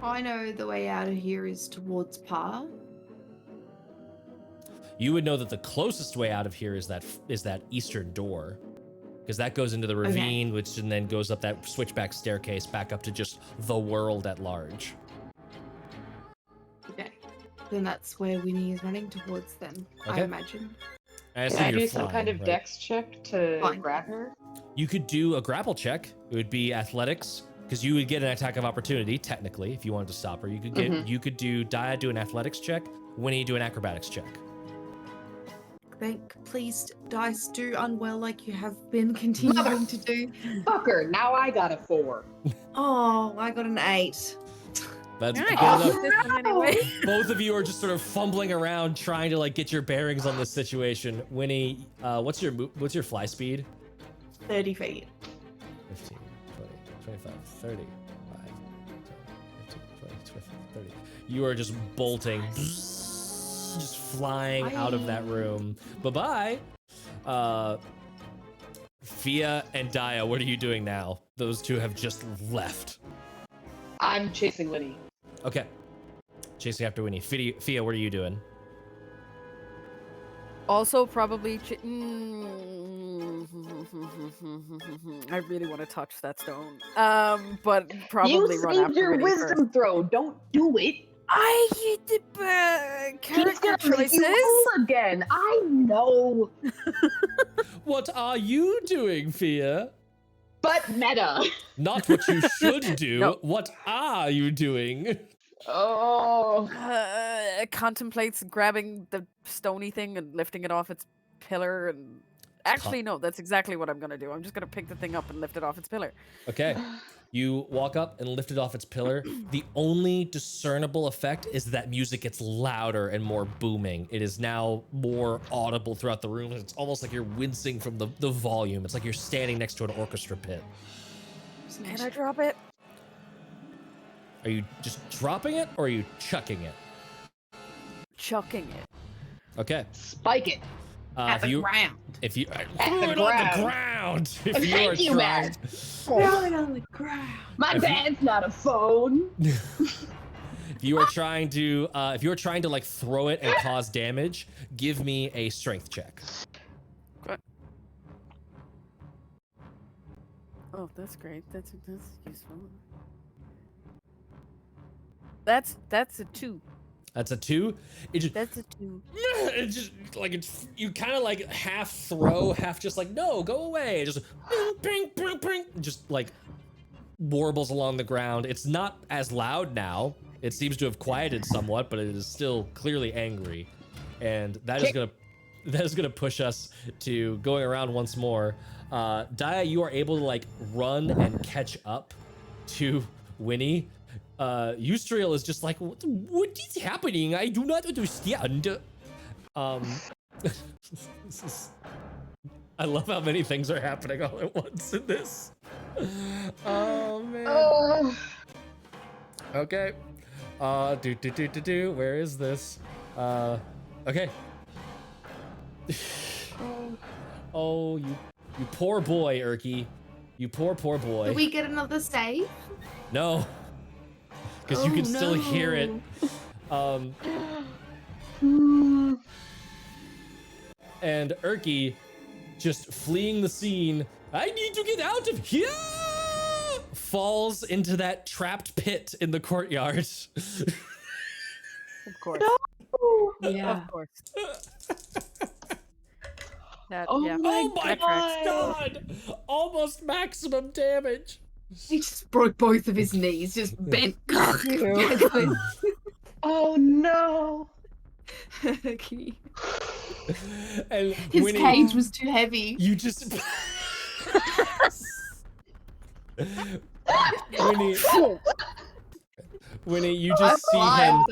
I know the way out of here is towards Par. You would know that the closest way out of here is that eastern door, because that goes into the ravine, which and then goes up that switchback staircase back up to just the world at large. Okay. Then that's where Winnie is running towards then, Okay. I imagine. I Can I you're do some flying, kind of right? dex check to Fine. grab her? You could do a grapple check. It would be athletics, because you would get an attack of opportunity, technically, if you wanted to stop her. You could get you could do do an athletics check, Winnie do an acrobatics check. Please, dice, do unwell like you have been continuing to do. Fucker, now I got a 4. Oh, I got an 8. That's Yeah, good I got enough. this one anyway. Both of you are just sort of fumbling around trying to like get your bearings on this situation. Winnie, what's your fly speed? 30 feet. 15, 20, 25, 30, 5, 10, 15, 20, 25, 30. You are just bolting, just flying out of that room. Bye-bye. Fia and Daya, what are you doing now? Those two have just left. I'm chasing Winnie. Okay. Chasing after Winnie. Fia, what are you doing? Also, probably. I really want to touch that stone. But probably You run saved after your Winnie wisdom first. throw. Don't do it. I hit the He's character gonna make you choices. roll again. I know. What are you doing, Fia? But meta. Not what you should do. No. What are you doing? Oh. Contemplates grabbing the stony thing and lifting it off its pillar. And actually, no, that's exactly what I'm gonna do. I'm just gonna pick the thing up and lift it off its pillar. Okay. You walk up and lift it off its pillar. The only discernible effect is that music gets louder and more booming. It is now more audible throughout the room. It's almost like you're wincing from the volume. It's like you're standing next to an orchestra pit. Can I drop it? Are you just dropping it or are you chucking it? Chucking it. Okay. Spike it. At the ground. If you the threw it on the ground. If you are Thank you, trying, Matt. Throw it on the ground. My If you- band's not a phone. if you are trying to like throw it and cause damage, give me a strength check. Oh, that's great. That's useful. That's a 2. That's a 2. That's a 2. It's just like you kind of like half throw, half just like no, go away. Just ping, ping, ping, just like warbles along the ground. It's not as loud now. It seems to have quieted somewhat, but it is still clearly angry, and that is gonna push us to going around once more. Dia, you are able to like run and catch up to Winnie. Yusdrayl is just like, what is happening? I do not understand. I love how many things are happening all at once in this. Oh man. Okay. Where is this? Okay. Oh, you poor boy, Erky. You poor boy. Did we get another save? No. Because you can still hear it. And Erky, just fleeing the scene, I need to get out of here! Falls into that trapped pit in the courtyard. Of course. Yeah. Of course. That, Oh yeah. Oh my that tracks. god! Almost maximum damage. He just broke both of his knees, just bent. Oh no! And His Winnie, cage was too heavy. you just Winnie, you just see him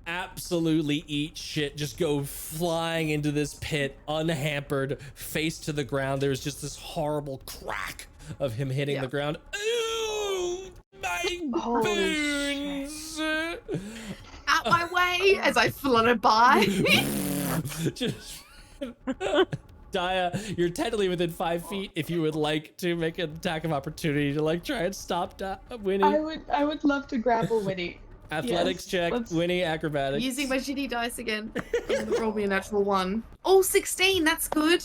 absolutely eat shit, just go flying into this pit, unhampered, face to the ground. There's just this horrible crack of him hitting the ground. Ooh, my bones! Out my way as I flutter by. Just Dia, you're technically within 5 feet. If you would like to make an attack of opportunity to like try and stop Winnie. I would love to grapple Winnie. Athletics check, Winnie acrobatics. Using my shitty dice again. I'm gonna roll me a natural 1. Oh, 16, that's good.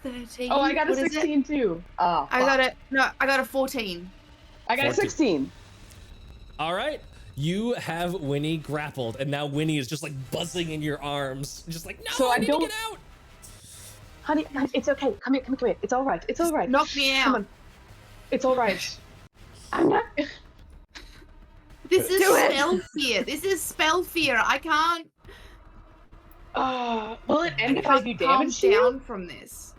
13. Oh, I got a What is it? 16 too. Oh, I got it. No, I got a 14. I got a 16. All right. You have Winnie grappled, and now Winnie is just like buzzing in your arms. Just like, no, So I I need don't- to get out. Honey, it's okay. Come here. It's all right. It's all right. Knock me Come out. on. It's all right. I'm not. This is Do it. spell fear. This is spell fear. I can't. Will it end if I do calm damage to you? down from this.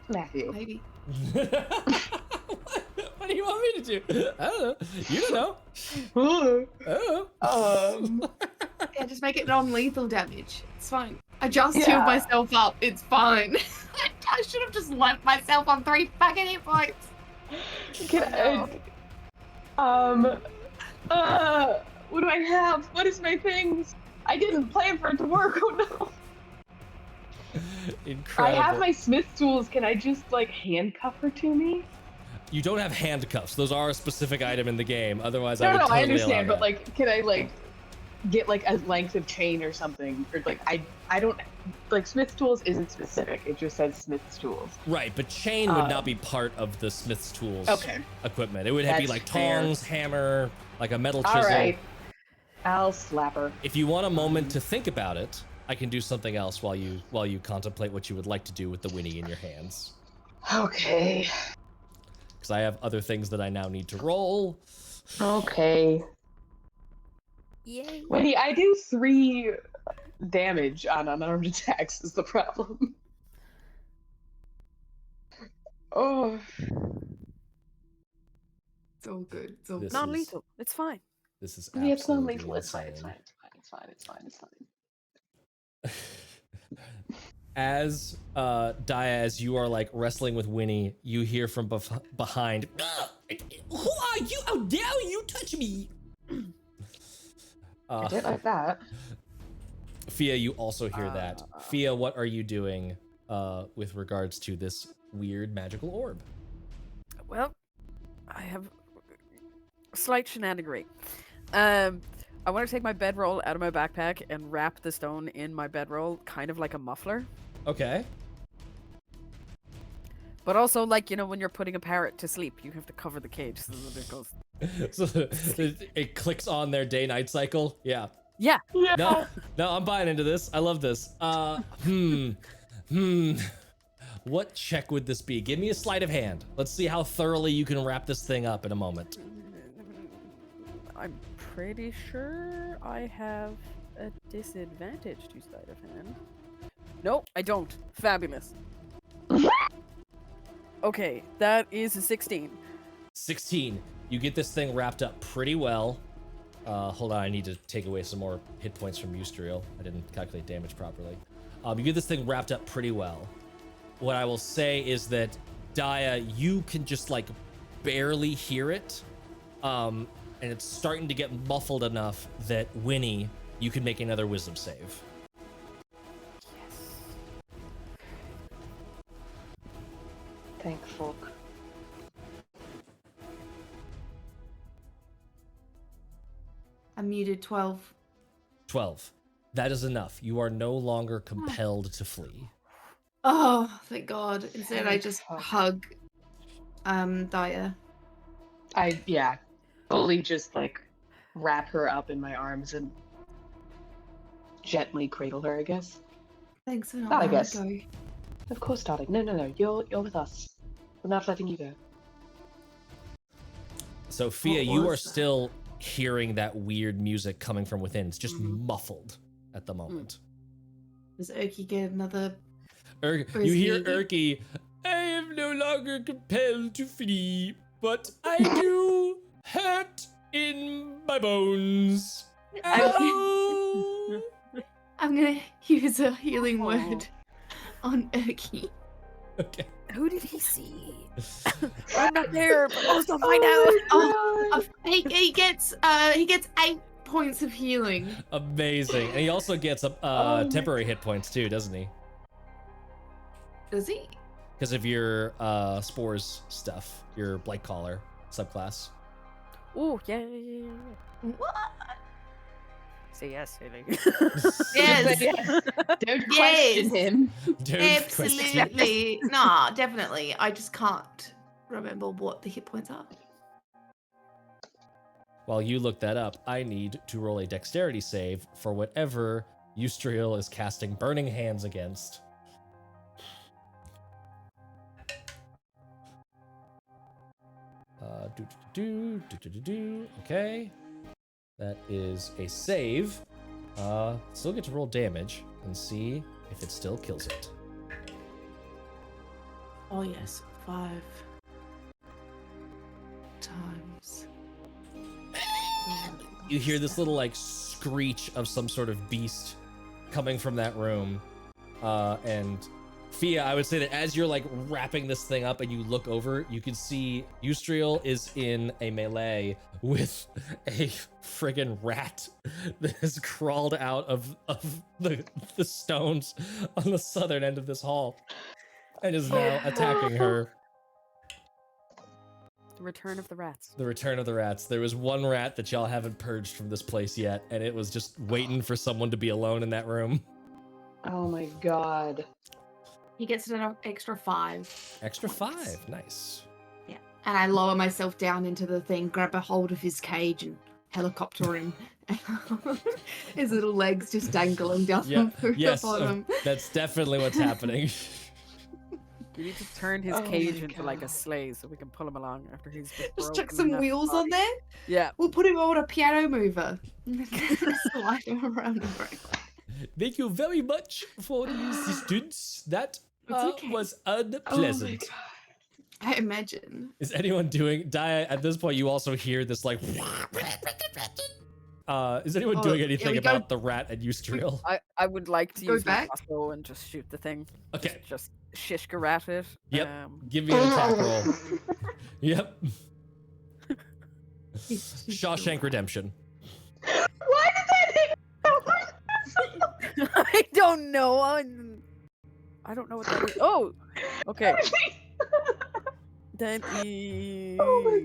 Matthew. Maybe. What do you want me to do? I don't know. You don't know. Oh. Yeah, just make it non-lethal damage. It's fine. I just Yeah. healed myself up. It's fine. I should have just left myself on 3 fucking hit points. What do I have? What is my things? I didn't plan for it to work. Oh no. Incredible. I have my smith's tools. Can I just like handcuff her to me? You don't have handcuffs. Those are a specific item in the game. Otherwise, I No, would no, totally I understand, allow but like, can I like get like a length of chain or something? Or like, I don't like smith's tools isn't specific. It just says smith's tools. Right, but chain would not be part of the smith's tools equipment. It would be That's like fair. tongs, hammer, like a metal chisel. All right, I'll slap her. If you want a moment to think about it, I can do something else while you contemplate what you would like to do with the Winnie in your hands. Okay. Because I have other things that I now need to roll. Okay. Yay. Winnie, I do 3 damage on unarmed attacks is the problem. Oh. It's all good. It's all This good. Non-lethal. It's fine. This is Yeah, it's not absolutely lethal. It's fine. insane. It's fine. As as you are like wrestling with Winnie, you hear from behind, "Who are you? How dare you touch me?" I did like that. Fia, you also hear that. Fia, what are you doing with regards to this weird magical orb? Well, I have slight shenanigery. I want to take my bedroll out of my backpack and wrap the stone in my bedroll, kind of like a muffler. Okay. But also, like, when you're putting a parrot to sleep, you have to cover the cage so that it goes. So it clicks on their day-night cycle. Yeah. Yeah. No, I'm buying into this. I love this. What check would this be? Give me a sleight of hand. Let's see how thoroughly you can wrap this thing up in a moment. I'm pretty sure I have a disadvantage to sleight of hand. Nope, I don't. Fabulous. Okay, that is a 16. 16. You get this thing wrapped up pretty well. Hold on, I need to take away some more hit points from Yusdrayl. I didn't calculate damage properly. You get this thing wrapped up pretty well. What I will say is that, Daya, you can just like barely hear it. And it's starting to get muffled enough that Winnie, you can make another wisdom save. Yes. Thank folk. I'm muted 12. 12. That is enough. You are no longer compelled to flee. Oh, thank God. Instead, I Thank just fuck. hug Daya. I fully just like wrap her up in my arms and gently cradle her, I guess. Thanks for not I letting me guess. go. Of course, darling. No. You're with us. We're not letting you go. Sophia, What you are was that? still hearing that weird music coming from within. It's just Mhm. muffled at the moment. Does Oki get another? Or You is hear he- Erky, I am no longer compelled to flee, but I do hurt in my bones. Ow! I'm gonna use a healing word on Oki. Okay. Who did he see? I'm not there, but also find out. Oh, he gets 8 points of healing. Amazing. And he also gets my temporary hit points too, doesn't he? Does he? Because of your spores stuff, your blight collar subclass. Oh, yeah. What? Say yes, Haley. Yes. Don't Yes. question him. Don't question. Absolutely. Nah, definitely. I just can't remember what the hit points are. While you look that up, I need to roll a dexterity save for whatever Yusdrayl is casting Burning Hands against. Okay. That is a save. Still get to roll damage and see if it still kills it. Oh yes, 5 times. You hear this little like screech of some sort of beast coming from that room. And Fia, I would say that as you're like wrapping this thing up and you look over, you can see Yusdrayl is in a melee with a friggin' rat that has crawled out of the stones on the southern end of this hall and is now attacking her. The return of the rats. The return of the rats. There was one rat that y'all haven't purged from this place yet, and it was just waiting for someone to be alone in that room. Oh my god. He gets an extra 5. Extra points. 5. Nice. Yeah. And I lower myself down into the thing, grab a hold of his cage and helicopter him. His little legs just dangling down through Yes, the bottom. that's definitely what's happening. You need to turn his Oh cage my into like a God. sleigh so we can pull him along after he's Just broken chuck some enough wheels on body. there. Yeah. We'll put him on a piano mover. Slide him around the room. Thank you very much for the assistance. That It's okay. was Oh my unpleasant. god. I imagine. Is anyone doing Dia? At this point, you also hear this like. Is anyone Oh, doing yeah, anything we go- about the rat and Yusdrayl? I would like to Go use my back? crossbow and just shoot the thing. Okay. Just shishka rat it. Yep. Um, Give me an attack roll. Yep. Shawshank Redemption. Why did that hit? I don't know. I don't know what that is. Oh, okay. That Oh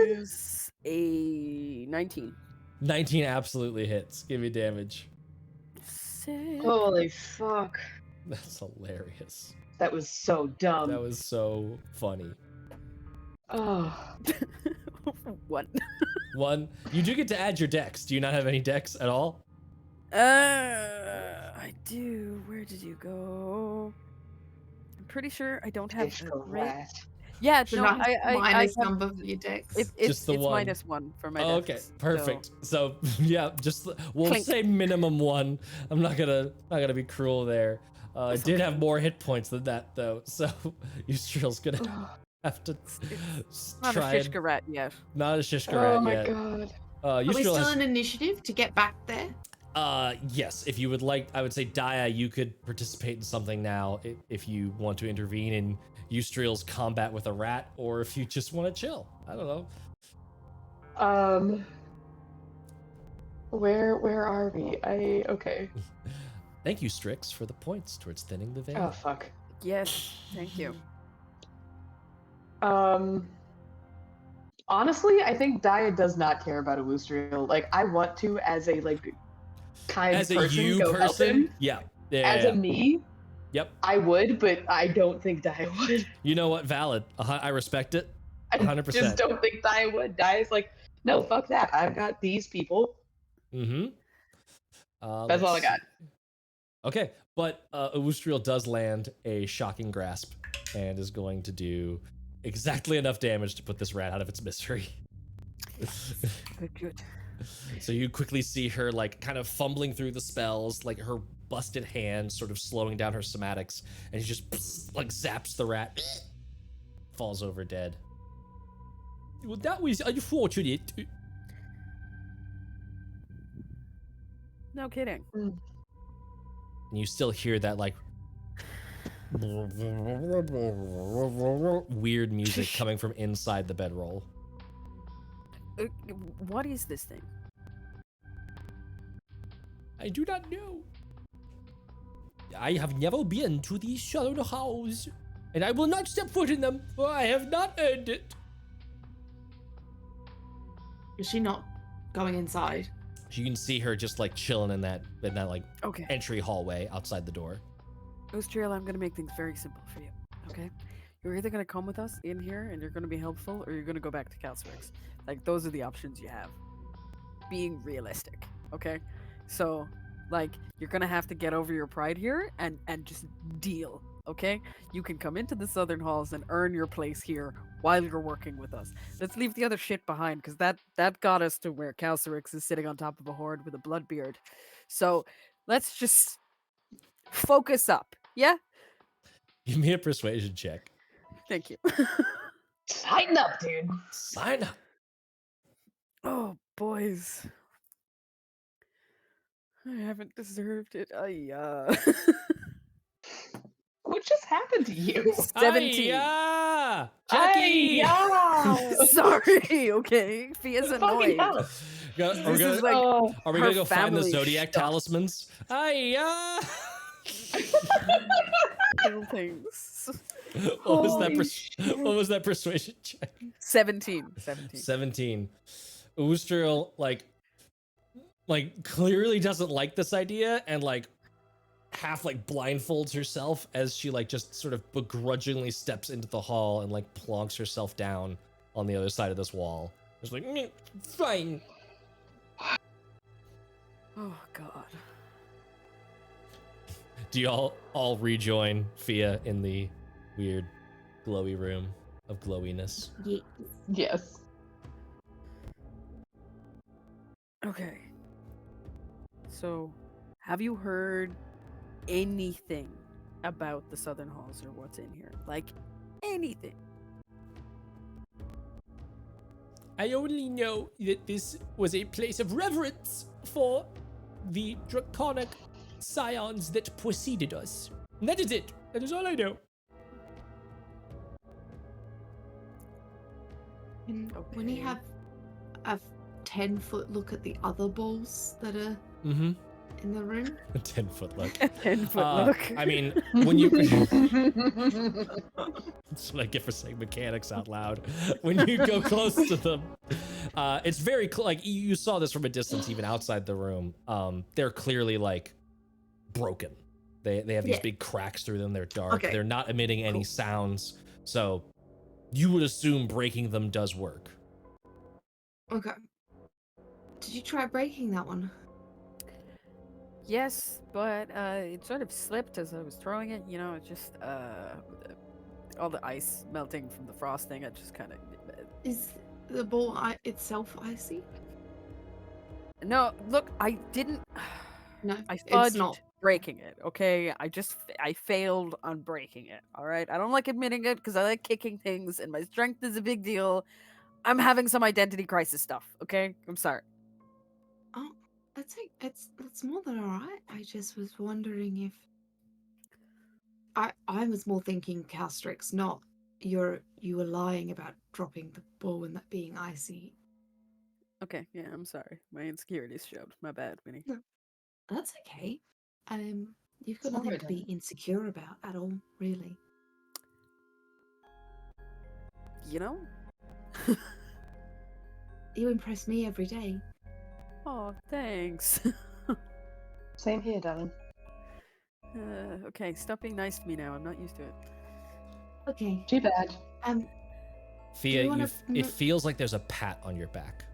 is a 19. 19 absolutely hits. Give me damage. Sick. Holy fuck. That's hilarious. That was so dumb. That was so funny. Oh. What? One, you do get to add your decks. Do you not have any decks at all? I do. Where did you go? I'm pretty sure I don't have It's a correct. Yeah, Should no, not I minus have, number for your decks. Just the it's one. -1 for my Oh, decks. okay, perfect. So yeah, just we'll Clink. say minimum 1. I'm not gonna be cruel there. I That's did okay. have more hit points than that though, so Yusdrayl's gonna have to Not try a and Shishka rat yet. not a Shishka Oh my yet. god. Are we Yusdrayl still has, in initiative to get back there? yes, if you would like, I would say Daya, you could participate in something now if you want to intervene in Yusdrayl's combat with a rat, or if you just want to chill. I don't know. Where are we? Okay. Thank you, Strix, for the points towards thinning the veil. Oh fuck. Yes, thank you. Honestly, I think Daya does not care about a Yusdrayl. Like, I want to as a kind As a person you go help person, him. yeah. As a me, Yep. I would, but I don't think Daya would. You know what? Valid. I respect it. I 100%. just don't think Daya would. Daya's like, no, fuck that. I've got these people. Mm-hmm. That's all I got. Okay, but Yusdrayl does land a shocking grasp and is going to do exactly enough damage to put this rat out of its misery. Good. So you quickly see her kind of fumbling through the spells, like her busted hand sort of slowing down her somatics, and she just zaps the rat, falls over dead. Well, that was unfortunate. No kidding. And you still hear that weird music coming from inside the bedroll. What is this thing? I do not know. I have never been to these shadowed halls, and I will not step foot in them, for I have not earned it. Is she not going inside? You can see her just chilling in that Okay. entry hallway outside the door. Yusdrayl, I'm gonna make things very simple for you. Okay? You're either gonna come with us in here and you're gonna be helpful, or you're gonna go back to Calcryx. Those are the options you have. Being realistic, okay? So, you're gonna have to get over your pride here and just deal, okay? You can come into the Southern Halls and earn your place here while you're working with us. Let's leave the other shit behind, because that got us to where Calcryx is sitting on top of a horde with a blood beard. So, let's just focus up, yeah? Give me a persuasion check. Thank you. Tighten up, dude. Sign up. Oh, boys. I haven't deserved it. What just happened to you? 17. Ay-ya! Jackie! Sorry, okay. Fia's annoyed. Are we This is gonna her go find the family Zodiac stuff. talismans? Ay-ya! Little things. What was Holy what was that persuasion check? 17. 17. Yusdrayl clearly doesn't like this idea and half blindfolds herself as she just sort of begrudgingly steps into the hall and plonks herself down on the other side of this wall. It's fine. Oh, God. Do you all rejoin Fia in the weird glowy room of glowiness? Yeah. Yes. Okay. So, have you heard anything about the Southern Halls or what's in here? Anything? I only know that this was a place of reverence for the draconic scions that preceded us. And that is it. That is all I know. When you Okay. have a 10-foot look at the other balls that are Mm-hmm. in the room. A 10-foot look. 10-foot look. I mean, when you... That's what I get for saying mechanics out loud. When you go close to them, it's very... you saw this from a distance, even outside the room. They're clearly, broken. They have these Yeah. big cracks through them. They're dark. Okay. They're not emitting any Cool. sounds. So you would assume breaking them does work. Okay. Did you try breaking that one? Yes, but it sort of slipped as I was throwing it. You know, it just all the ice melting from the frosting. It just kind of. Is the ball itself icy? No, look, I didn't. No, I it's fudged not. breaking it. Okay, I failed on breaking it. All right, I don't like admitting it because I like kicking things, and my strength is a big deal. I'm having some identity crisis stuff. Okay, I'm sorry. Oh, that's more than alright. I just was wondering if I was more thinking Calcryx, not you were lying about dropping the ball and that being icy. Okay, yeah, I'm sorry. My insecurities showed. My bad, Winnie. No, that's okay. You've got It's nothing alright, to be insecure about at all, really. You know? You impress me every day. Oh, thanks. Same here, darling. Okay, stop being nice to me now. I'm not used to it. Okay. Too bad. Fia, you wanna it feels like there's a pat on your back.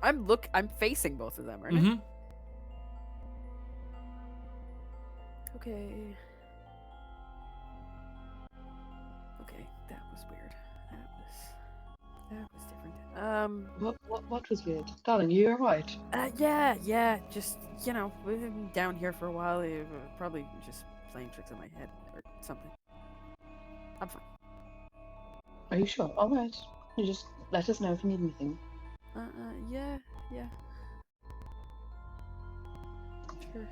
I'm facing both of them, right? Mm-hmm. Okay. Okay, that was weird. That was different. What was weird? Darling, you alright? Yeah, just, you know, we've been down here for a while. Probably just playing tricks on my head or something. I'm fine. Are you sure? Alright. You just let us know if you need anything. Yeah. Sure.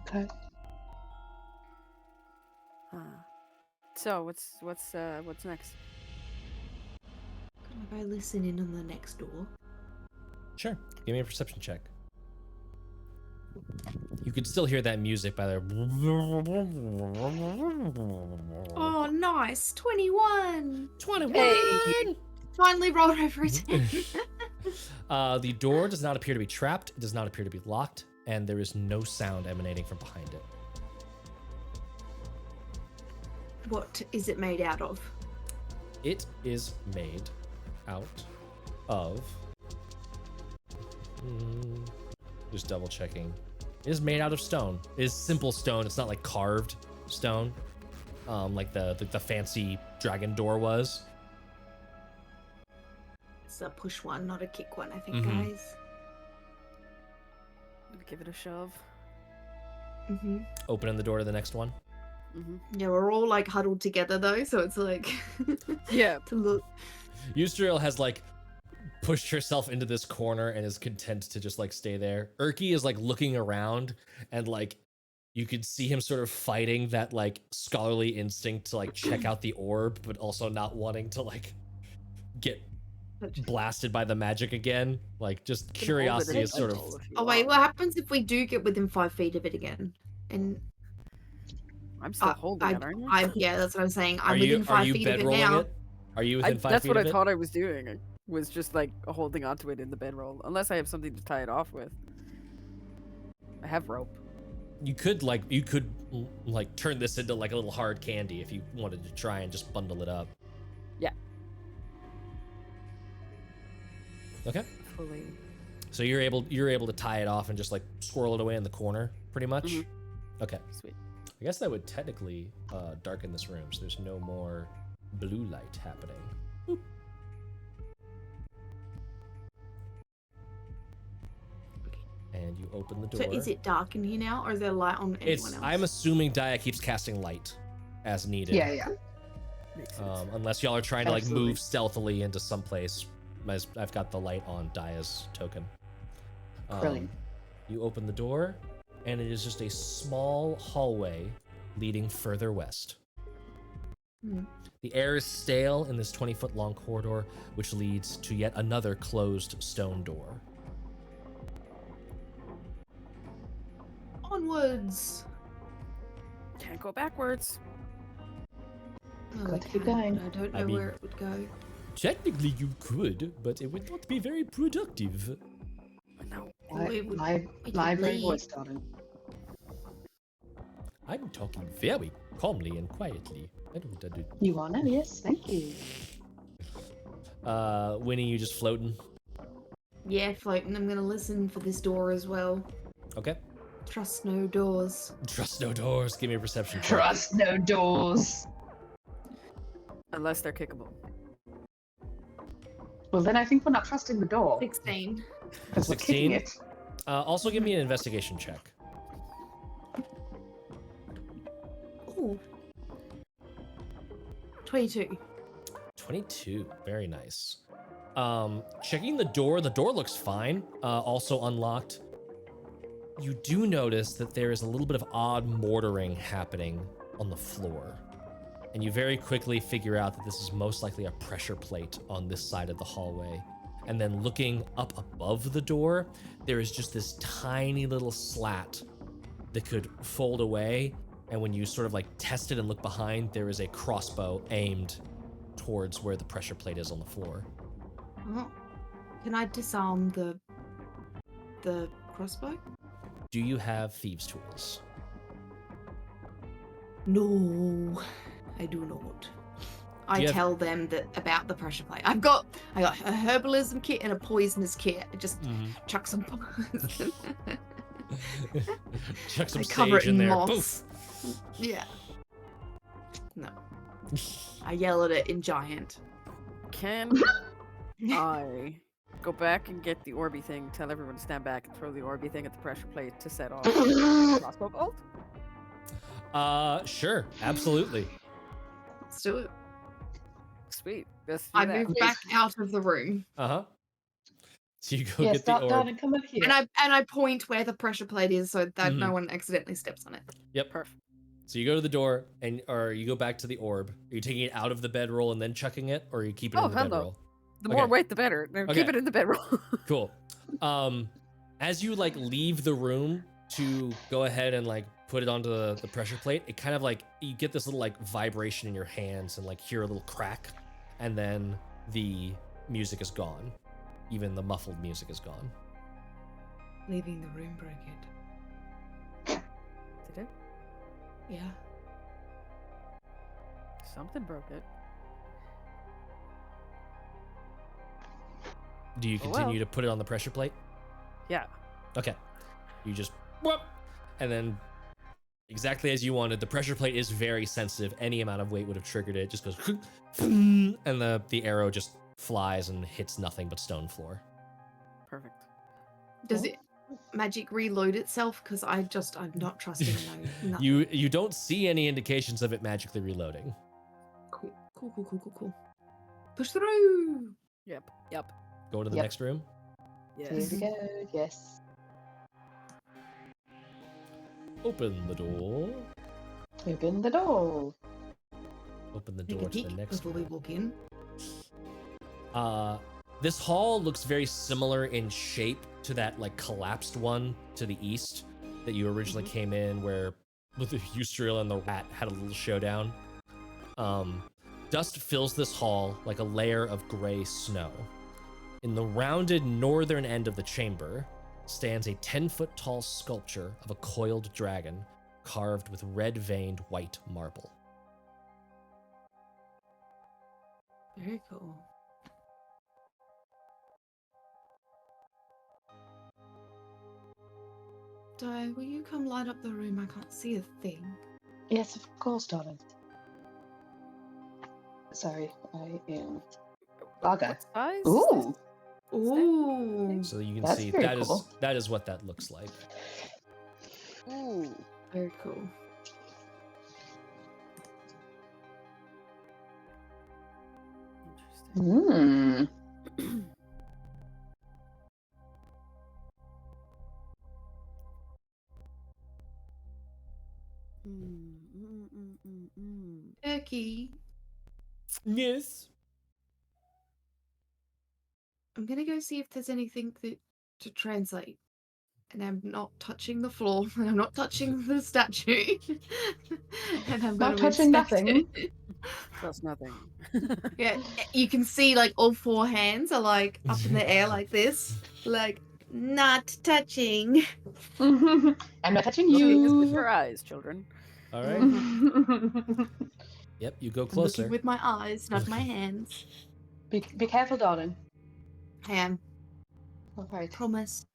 Okay. So what's next? Can I go listen in on the next door? Sure. Give me a perception check. You can still hear that music by the. Oh, nice! 21! 21! Hey. Finally rolled over a 10. The door does not appear to be trapped. It does not appear to be locked, and there is no sound emanating from behind it. What is it made out of? It is made out of. Just double checking. It is made out of stone. It is simple stone. It's not like carved stone, like the fancy dragon door was. It's a push one, not a kick one, I think, Mhm. guys. I'm gonna give it a shove. Opening the door to the next one. Yeah, we're all like huddled together though, so it's like Yeah. to look. Yusdrayl has like pushed herself into this corner and is content to just like stay there. Urki is like looking around and like you could see him sort of fighting that like scholarly instinct to like check out the orb, but also not wanting to like get blasted by the magic again. Like just curiosity is sort of. Oh wait, what happens if we do get within 5 feet of it again? And I'm still holding it, aren't you? yeah, that's what I'm saying. Are I'm you within 5 feet of it bedrolling now. it? Are you within 5 That's feet what I of it? thought I was doing. I was just like holding onto it in the bedroll, unless I have something to tie it off with. I have rope. You could turn this into like a little hard candy if you wanted to try and just bundle it up. Yeah. Okay. Fully. So you're able to tie it off and just like squirrel it away in the corner, pretty much. Mhm. Okay. Sweet. I guess that would technically darken this room, so there's no more blue light happening. Boop. And you open the door. So is it dark in here now, or is there light on anyone else? I'm assuming Dia keeps casting light as needed. Yeah. Makes sense. Unless y'all are trying to like Absolutely. move stealthily into some place. I've got the light on Dia's token. Brilliant. You open the door, and it is just a small hallway leading further west. The air is stale in this 20-foot long corridor, which leads to yet another closed stone door. Onwards. Can't go backwards. Oh, Let's we keep can, going. but I don't know I mean- where it would go. Technically, you could, but it would not be very productive. No. And Library voice, darling. I'm talking very calmly and quietly. I don't. You are now, yes, thank you. Winnie, you just floating? Yeah, floating. I'm gonna listen for this door as well. Okay. Trust no doors. Trust no doors. Give me a perception check. Trust no doors. Unless they're kickable. Well, then I think we're not trusting the door. 16. Because we're kicking 16? it. Also, give me an investigation check. Ooh. 22. 22. Very nice. Checking the door looks fine. Also unlocked. You do notice that there is a little bit of odd mortaring happening on the floor. And you very quickly figure out that this is most likely a pressure plate on this side of the hallway. And then looking up above the door, there is just this tiny little slat that could fold away. And when you sort of like test it and look behind, there is a crossbow aimed towards where the pressure plate is on the floor. Oh. Can I disarm the crossbow? Do you have thieves' tools? No, I do not. I you have- tell them that about the pressure plate. I got a herbalism kit and a poisonous kit. I just chuck some Chuck some I cover sage it in there. moss. Poof. Yeah. No. I yell at it in giant. Can I go back and get the Orby thing, tell everyone to stand back and throw the Orby thing at the pressure plate to set off the crossbow bolt? Sure, absolutely. Let's do it. Sweet. Let's do I that. move back out of the room Uh-huh. So you go Yes, get the orb. darling, come up here. and I point where the pressure plate is so that no one accidentally steps on it. Yep. Perfect. So you go to the door or you go back to the orb. Are you taking it out of the bedroll and then chucking it, or are you keeping it Oh, in the hello. bedroll? The Okay. more weight, the better. No, Okay. Keep it in the bedroll. Cool. As you like leave the room to go ahead and like put it onto the pressure plate, it kind of like you get this little like vibration in your hands and like hear a little crack, and then the music is gone. Even the muffled music is gone. Leaving the room broke it. Did it? Yeah. Something broke it. Do you Oh, well. continue to put it on the pressure plate? Yeah. Okay. You just whoop, and then exactly as you wanted, the pressure plate is very sensitive. Any amount of weight would have triggered it. It just goes and the arrow just flies and hits nothing but stone floor. Perfect. Does it magic reload itself? Because I'm not trusting no. You don't see any indications of it magically reloading. Cool. Push through. Yep. Go to the Yep. next room. Yes. Here we go, yes. Open the door. Open the door. Open the Take door a to the peek next before we room. walk in. This hall looks very similar in shape to that like collapsed one to the east that you originally came in, where with the Yusdrayl and the rat had a little showdown. Dust fills this hall like a layer of gray snow. In the rounded northern end of the chamber stands a 10-foot tall sculpture of a coiled dragon carved with red-veined white marble. Very cool. Di, will you come light up the room? I can't see a thing. Yes, of course, darling. Sorry, I am bugger. What size? Ooh, Ooh. So you can That's see very that is cool. that is what that looks like. Ooh. Very cool. Interesting. Turkey. Yes. I'm gonna go see if there's anything to translate. And I'm not touching the floor, and I'm not touching the statue. And I'm Not gonna touching inspect nothing. it. That's nothing. Yeah, you can see like all four hands are like up in the air like this. Like, Not touching. I'm not touching Looking is with you. your eyes, children. All right. Yep, you go I'm closer. looking with my eyes, not my hands. be careful, darling. I am. All right. Promise.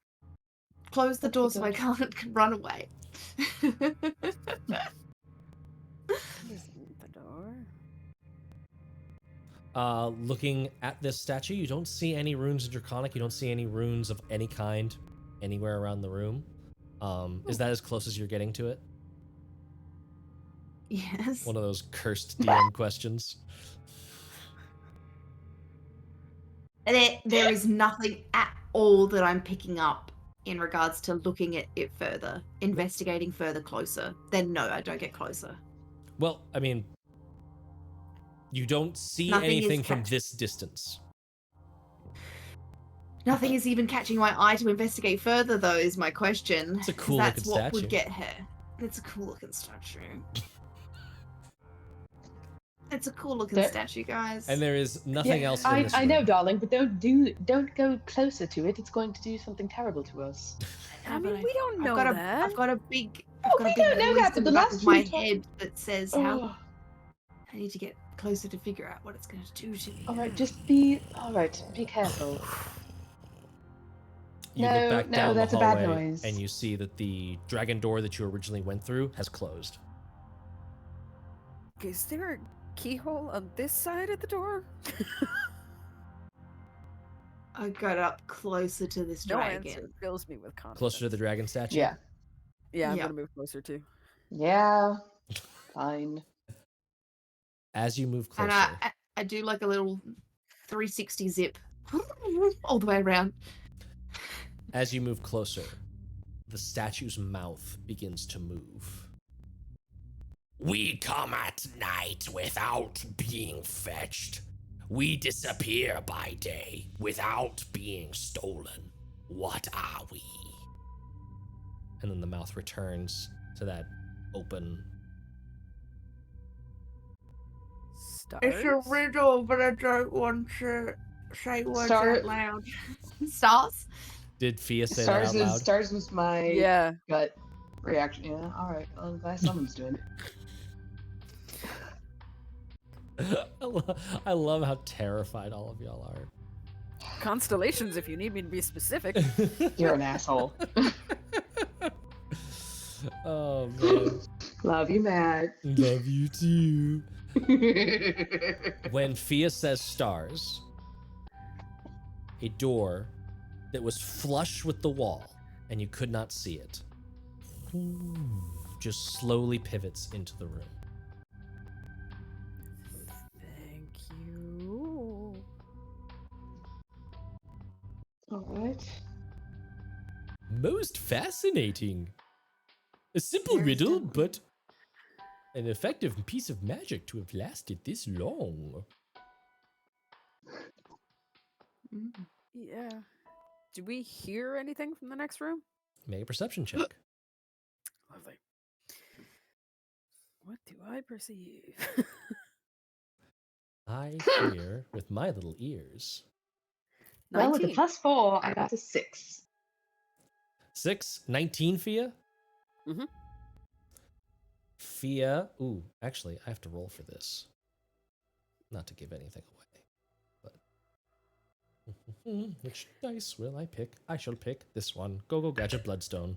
Close the Okay, door so I good. can't run away. Isn't the door? Looking at this statue, you don't see any runes of Draconic. You don't see any runes of any kind anywhere around the room. Is that as close as you're getting to it? Yes. One of those cursed DM questions. There is nothing at all that I'm picking up in regards to looking at it further, investigating further closer. Then no, I don't get closer. Well, I mean, you don't see Nothing is anything from catch- this distance. Nothing is even catching my eye to investigate further, though, is my question. It's a 'cause cool that's looking what statue. would get her. It's a cool looking statue. It's a cool looking There- statue, guys. And there is nothing else in I, this I know, room. darling, but don't go closer to it. It's going to do something terrible to us. I mean, we don't know I've got that. I've got a big. Oh, I've got we a big don't know that, list but in the the back last of my few head that says how Oh, I need to get closer to figure out what it's going to do to me. all right, just all right, be careful. You No, look back no, down that's the a bad hallway, noise. and you see that the dragon door that you originally went through has closed. Is there a keyhole on this side of the door? I got up closer to this No dragon. answer fills me with confidence. Closer to the dragon statue? Yeah, Yeah, I'm Yeah. gonna move closer too. yeah, fine. As you move And closer, I do like a little 360 zip all the way around. as you move closer, the statue's mouth begins to move. We come at night without being fetched. We disappear by day without being stolen. What are we? And then the mouth returns to that open. Stars? riddle, but I don't want to say words Star- loud. Stars? Did Fia say that out loud? Stars was my Yeah. gut reaction. Yeah, all right. Well, I'm glad someone's doing it. I love how terrified all of y'all are. Constellations, if you need me to be specific. You're an asshole. Oh man, Love you, Matt. love you too. When Fia says stars, a door that was flush with the wall and you could not see it just slowly pivots into the room. Thank you. All right. Most fascinating. A simple Where's riddle, the- but an effective piece of magic to have lasted this long. Yeah. Do we hear anything from the next room? Make a perception check. Lovely. What do I perceive? I hear with my little ears. Well, with a 19. +4, I got a 6. 6, 19, Fia? Mhm. Fia, ooh, actually, I have to roll for this. Not to give anything away, but... Which dice will I pick? I shall pick this one. Go, Gadget Bloodstone.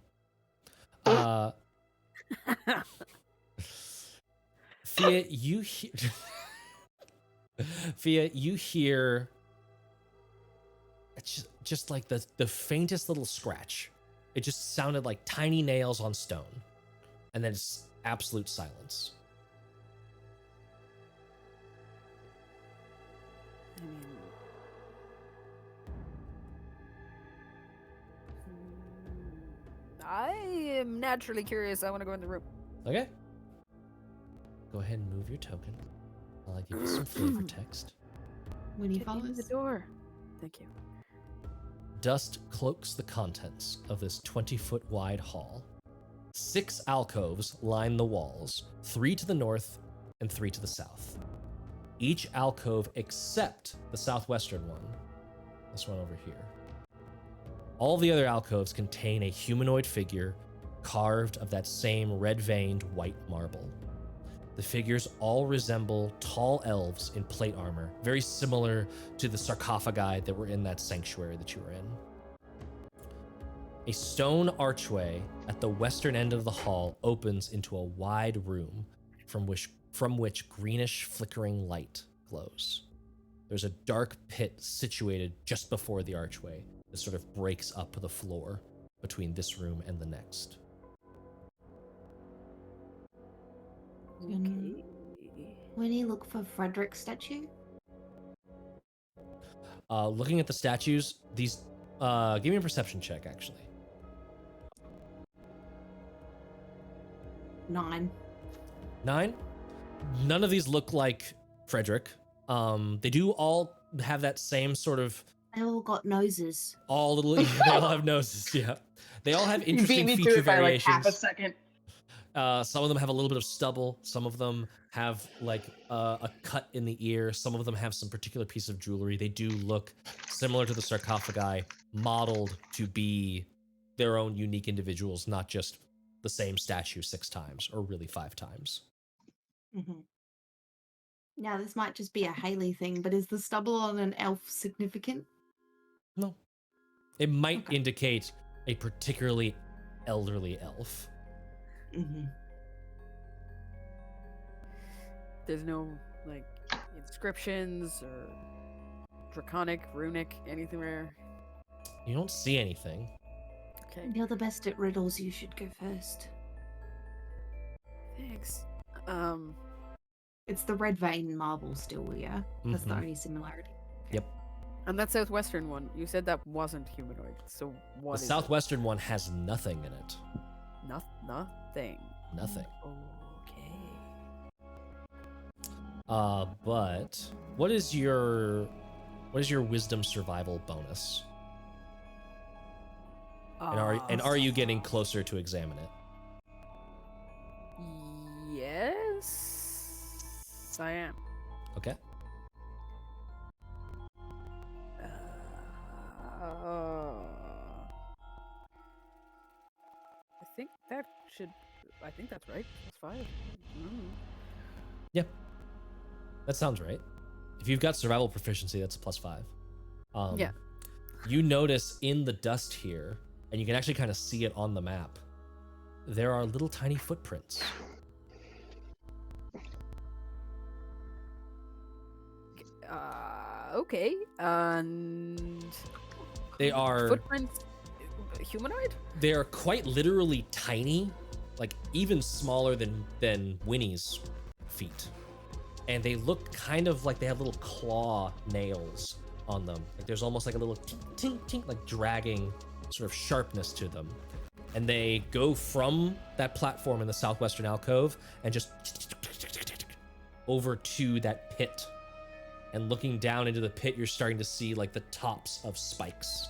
Fia, you hear... Fia, you hear... It's just like the faintest little scratch. It just sounded like tiny nails on stone. And then it's absolute silence. I mean, I am naturally curious. I want to go in the room. Okay. Go ahead and move your token. I'll give you some flavor text. When he Get me in the follows. door. Thank you. Dust cloaks the contents of this 20-foot wide hall. 6 alcoves line the walls, 3 to the north and 3 to the south. Each alcove except the southwestern one, this one over here, All the other alcoves contain a humanoid figure carved of that same red-veined white marble. The figures all resemble tall elves in plate armor, very similar to the sarcophagi that were in that sanctuary that you were in. A stone archway at the western end of the hall opens into a wide room from which greenish flickering light glows. There's a dark pit situated just before the archway that sort of breaks up the floor between this room and the next. Okay. When you look for Frederick's statue? Looking at the statues, these give me a perception check, actually. 9. 9. None of these look like Frederick. They do all have that same sort of They all got noses. all little. They all have noses. Yeah, they all have interesting you beat me to feature it by like half a variations. second. Some of them have a little bit of stubble. Some of them have like a cut in the ear. Some of them have some particular piece of jewelry. They do look similar to the sarcophagi, modeled to be their own unique individuals, not just the same statue 6 times or really 5 times. Mm-hmm. Now, this might just be a Haley thing, but is the stubble on an elf significant? No. It might Okay. indicate a particularly elderly elf. Mm-hmm. There's no like inscriptions or draconic, runic, anything rare. You don't see anything. Okay. You're the best at riddles. You should go first. Thanks. It's the red vein marble still, yeah? That's the Mhm. only similarity. And that southwestern one, you said that wasn't humanoid. So what The is southwestern one has nothing in it. it? Nothing. Nothing. Okay. But what is your wisdom survival bonus? And are you getting closer to examine it? Yes, I am. Okay. I think that's right. That's 5. That sounds right. If you've got survival proficiency, that's a +5. Yeah. You notice in the dust here, and you can actually kind of see it on the map, there are little tiny footprints. Okay. And They are footprints. Humanoid? they are quite literally tiny, like even smaller than Winnie's feet. And they look kind of like they have little claw nails on them. Like there's almost like a little tink, tink, tink, like dragging sort of sharpness to them. And they go from that platform in the southwestern alcove and just over to that pit. And looking down into the pit, you're starting to see like the tops of spikes.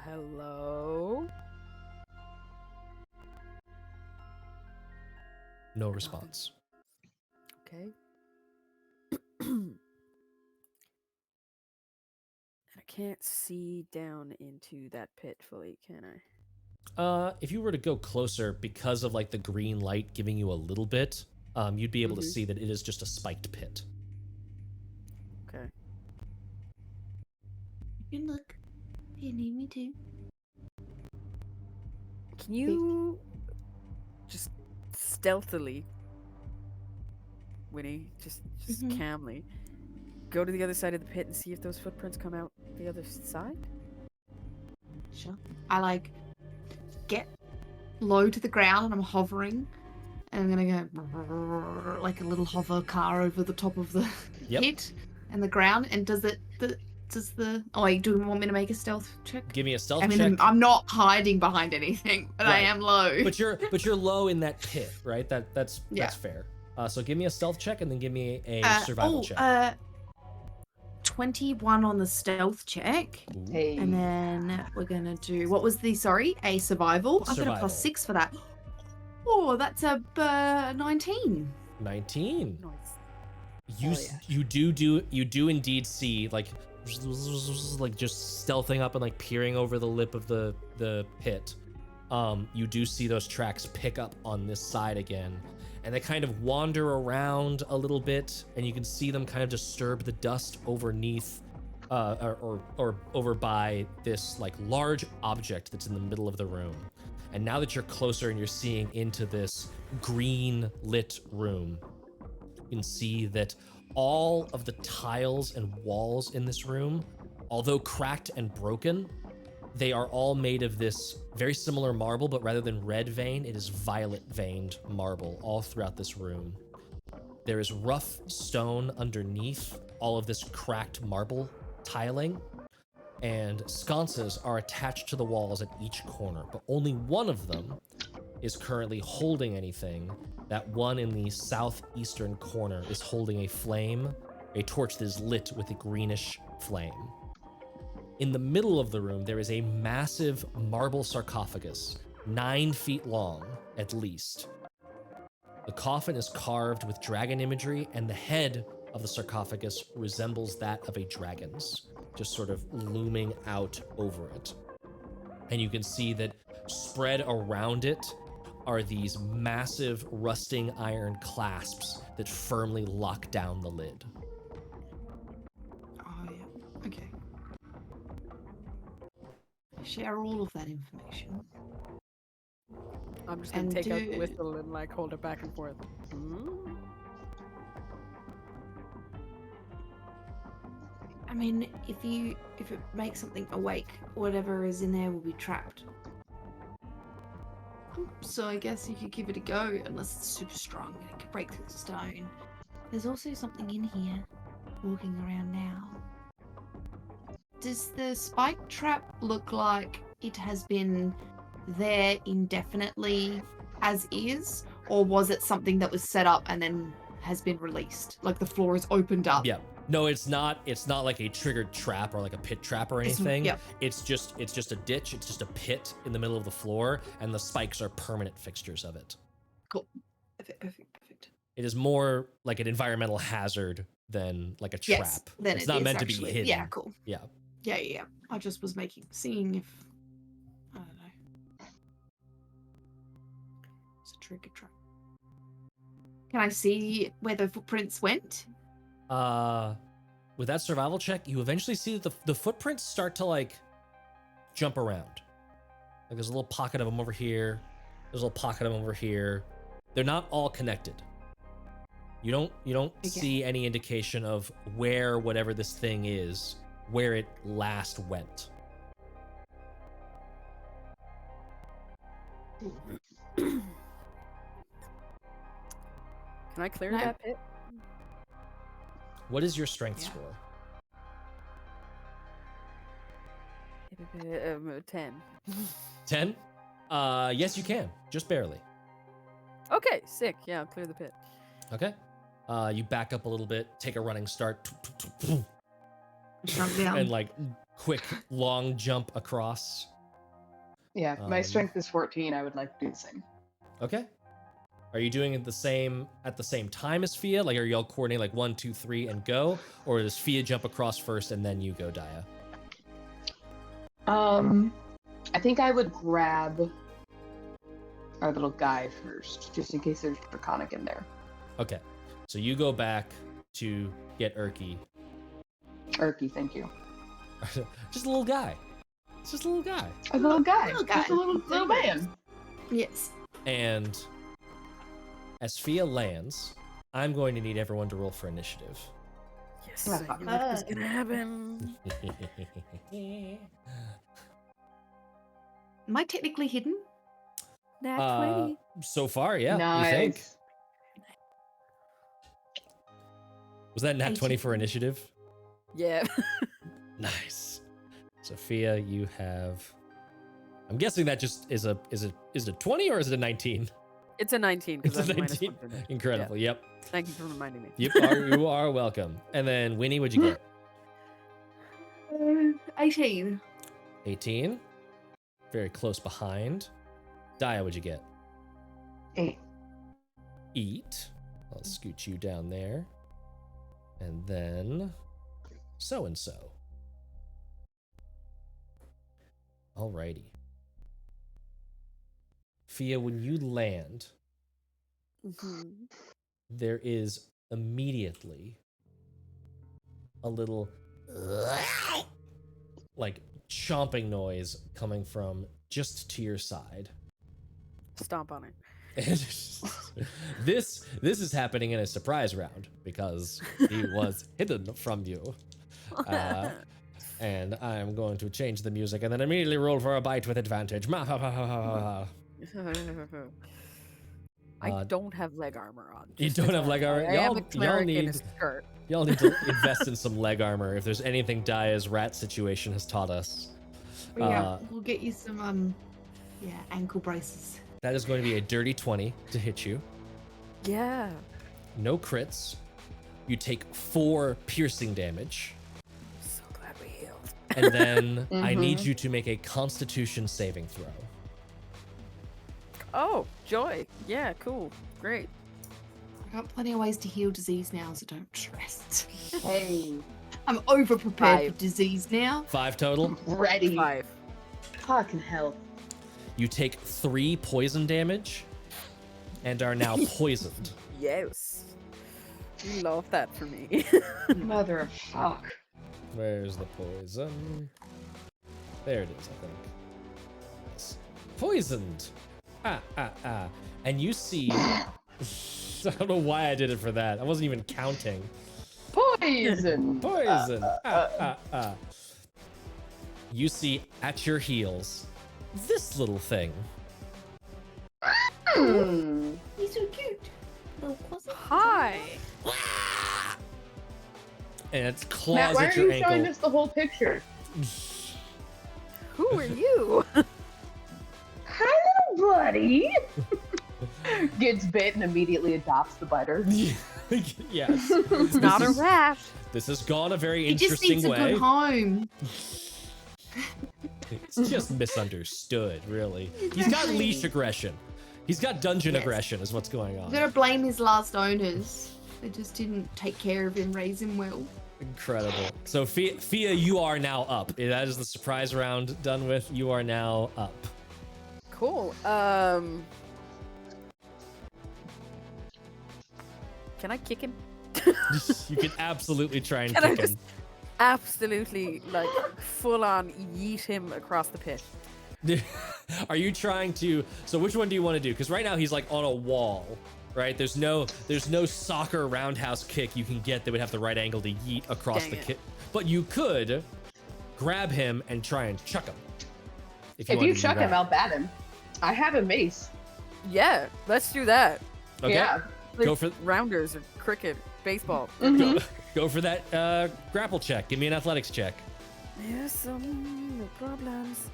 Hello? No response. Okay. And I can't see down into that pit fully, can I? If you were to go closer, because of like the green light giving you a little bit, you'd be able to see that it is just a spiked pit. Okay. You can look. You need me to. Can you just stealthily, Winnie, just Mhm. calmly, go to the other side of the pit and see if those footprints come out the other side? Sure. I like get low to the ground and I'm hovering. And I'm gonna go like a little hover car over the top of the Yep. pit and the ground. And does the oh wait, do you want me to make a stealth check? Give me a stealth I mean, check. I'm not hiding behind anything, but I Right. am low. But you're low in that pit, right? That's Yeah. fair. So give me a stealth check and then give me a survival check. 21 on the stealth check. Ooh. Hey. And then we're gonna do a survival. I've got a Survival. +6 for that. Oh, that's a 19. 19. Nice. You Hell yeah. you do indeed see like like just stealthing up and like peering over the lip of the pit. You do see those tracks pick up on this side again, and they kind of wander around a little bit, and you can see them kind of disturb the dust overneath, or over by this like large object that's in the middle of the room. And now that you're closer and you're seeing into this green lit room, you can see that all of the tiles and walls in this room, although cracked and broken, they are all made of this very similar marble, but rather than red vein, it is violet veined marble all throughout this room. There is rough stone underneath all of this cracked marble tiling, and sconces are attached to the walls at each corner, but only one of them is currently holding anything. That one in the southeastern corner is holding a flame, a torch that is lit with a greenish flame. In the middle of the room, there is a massive marble sarcophagus, 9 feet long at least. The coffin is carved with dragon imagery, and the head of the sarcophagus resembles that of a dragon's, just sort of looming out over it. And you can see that spread around it are these massive rusting iron clasps that firmly lock down the lid. Oh, yeah. Okay. Share all of that information. I'm just gonna And take out the do- whistle and like hold it back and forth. Hmm? I mean, if it makes something awake, whatever is in there will be trapped. So I guess you could give it a go, unless it's super strong and it could break through the stone. There's also something in here, walking around now. Does the spike trap look like it has been there indefinitely as is, or was it something that was set up and then has been released? Like the floor is opened up. Yeah. No, it's not like a triggered trap or like a pit trap or anything. Yeah. It's just a ditch, it's just a pit in the middle of the floor, and the spikes are permanent fixtures of it. Cool. Perfect. It is more like an environmental hazard than like a trap. Yes, then it's it not is meant actually. to be hidden. Yeah, cool. Yeah. Yeah. I just was seeing if, I don't know. It's a trigger trap. Can I see where the footprints went? With that survival check, you eventually see that the footprints start to like jump around. Like there's a little pocket of them over here. There's a little pocket of them over here. They're not all connected. You don't Okay. see any indication of where whatever this thing is, where it last went. Can I clear No. that pit? What is your strength Yeah. score? 10. 10? Yes, you can. Just barely. Okay, sick. Yeah, I'll clear the pit. Okay. You back up a little bit, take a running start, Jump down. and like quick long jump across. Yeah, my Um, strength is 14. I would like to do the same. Okay. Are you doing it at the same time as Fia? Like, are y'all coordinating like 1, 2, 3 and go? Or does Fia jump across first and then you go, Daya? I think I would grab our little guy first, just in case there's draconic in there. Okay. So you go back to get Erky. Erky, thank you. Just a little guy. It's just a little guy. A little guy. Little Just guy. a little man. Yes. And as Fia lands, I'm going to need everyone to roll for initiative. Yes, Yeah, I fuck. knew it was gonna happen. Am I technically hidden? Nat 20. So far, yeah. Nice. You think? Was that nat 20 18. for initiative? Yeah. Nice. Sophia, you have. I'm guessing that just is it a 20 or is it a 19? It's a 19 It's because a I'm minus 19. 1 for that. Incredible. Yep. Thank you for reminding me. You are welcome. And then Winnie, what'd you get? 18. 18. Very close behind. Daya, what'd you get? 8. Eat. I'll scoot you down there. And then so and so. Alrighty. Fia, when you land, Mhm. there is immediately a little like chomping noise coming from just to your side. Stomp on it. And this is happening in a surprise round because he was hidden from you. And I'm going to change the music and then immediately roll for a bite with advantage. I don't have leg armor on. You just don't as have leg armor? I am a Y'all cleric in a need skirt. y'all need to invest in some leg armor if there's anything Daya's rat situation has taught us. Yeah, we'll get you some ankle braces. That is going to be a dirty 20 to hit you. Yeah. No crits. You take 4 piercing damage. So glad we healed. And then I need Mhm. you to make a constitution saving throw. Oh, joy. Yeah, cool. Great. I got plenty of ways to heal disease now, so don't stress. Hey, I'm over prepared for 5. disease now. 5 total. ready. 5. Fucking hell. You take 3 poison damage and are now poisoned. Yes. You love that for me. Mother of fuck. Where's the poison? There it is, I think. Yes. Poisoned. And you see... I don't know why I did it for that. I wasn't even counting. Poison. Poison. You see at your heels this little thing. He's so cute. Little quasar. Hi. And its Matt, claws why at are your you showing ankle. us the whole picture? Who are you? Hi, little buddy. Gets bit and immediately adopts the biter. Yes. It's not a rat. This has gone a very He just interesting needs a way. good home. It's just misunderstood, really. He's got leash aggression. He's got dungeon Yes. aggression is what's going I'm on. gonna blame his last owners. They just didn't take care of him, raise him well. Incredible. So Fia, you are now up. That is the surprise round done with. You are now up. Cool. Can I kick him? You can absolutely try and Can I kick him. just absolutely, like, full on yeet him across the pit? Are you trying to? So which one do you want to do? Because right now he's like on a wall, right? There's no soccer roundhouse kick you can get that would have the right angle to yeet across Dang the it. kick. But you could grab him and try and chuck him. If wanted you to do chuck him, that. I'll bat him. I have a mace. Yeah, let's do that. Okay. Yeah. Go Like for rounders or cricket, baseball. go for that grapple check. Give me an athletics check. There's no problems.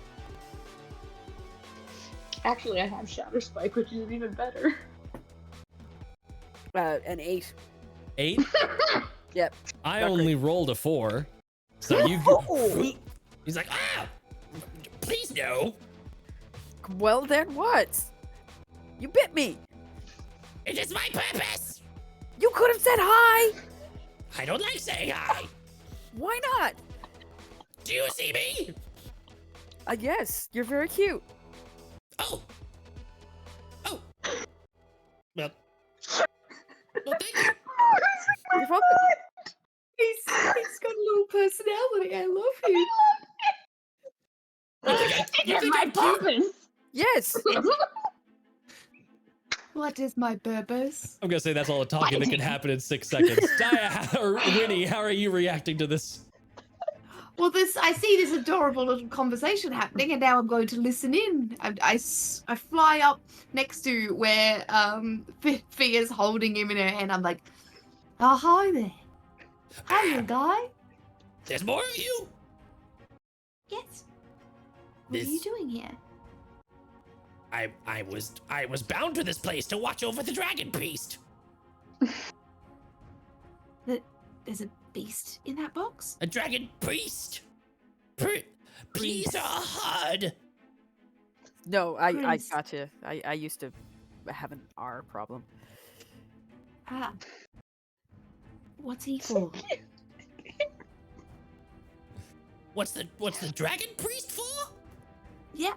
Actually, I have Shatter Spike, which is even better. An 8. 8. Yep. I Not only rolled a 4. So you. Oh. He's like, please no. Well then what? You bit me. It is my purpose. You could have said hi. I don't like saying hi. Why not? Do you see me? Yes, you're very cute. Oh. Well, thank you. You're welcome. He's got a little personality. I love him. You think I'm cute? Yes. What is my purpose? I'm gonna say that's all the talking that can happen in 6 seconds. Daya or Winnie, how are you reacting to this? Well, I see this adorable little conversation happening, and now I'm going to listen in. I fly up next to where Fia's holding him in her hand. I'm like, oh, hi there. Hi, little guy. There's more of you. Yes. What are you This- doing here? I was bound to this place to watch over the dragon beast. There's a beast in that box? A dragon beast. Bees are hard. No, I Prince. gotcha. I used to have an R problem. Ah. What's he for? What's the dragon priest for? Yeah.